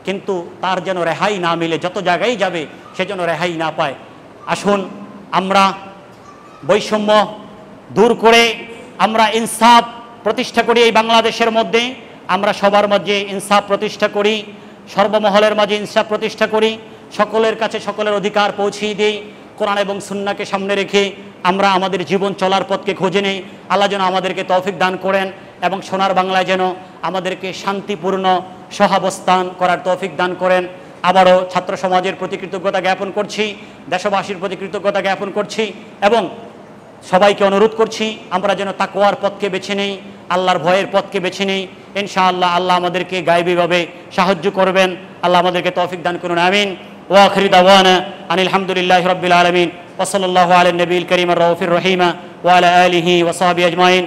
কিন্তু তার যেন রেহাই না মিলে, যত জায়গায় যাবে সে যেন রেহাই না পায়। আসুন আমরা বৈষম্য দূর করে আমরা ইনসাফ প্রতিষ্ঠা করি এই বাংলাদেশের মধ্যে, আমরা সবার মাঝে ইনসাফ প্রতিষ্ঠা করি, সর্বমহলের মাঝে ইনসাফ প্রতিষ্ঠা করি, সকলের কাছে সকলের অধিকার পৌঁছিয়ে দিই। কোরআন এবং সুন্নাহকে সামনে রেখে আমরা আমাদের জীবন চলার পথকে খুঁজে নেই। আল্লাহ যেন আমাদেরকে তৌফিক দান করেন এবং সোনার বাংলায় যেন আমাদেরকে শান্তিপূর্ণ সহাবস্থান করার তৌফিক দান করেন। আবারও ছাত্র সমাজের প্রতি কৃতজ্ঞতা জ্ঞাপন করছি, দেশবাসীর প্রতি কৃতজ্ঞতা জ্ঞাপন করছি এবং সবাইকে অনুরোধ করছি আমরা যেন তাকওয়ার পথকে বেছে নেই, আল্লাহর ভয়ের পথকে বেছে নেই। ইনশাআল্লাহ আল্লাহ আমাদেরকে গায়বীভাবে সাহায্য করবেন। আল্লাহ আমাদেরকে তৌফিক দান করুন। আমিন। ওয়া আখিরু দাওয়ানা আনিল হামদুলিল্লাহি রাব্বিল আলামিন ওয়া সাল্লাল্লাহু আলা নবিয়িল কারীম আর রাউফির রহিম ওয়া আলা আলিহি ওয়া সাহবিহি আজমাইন।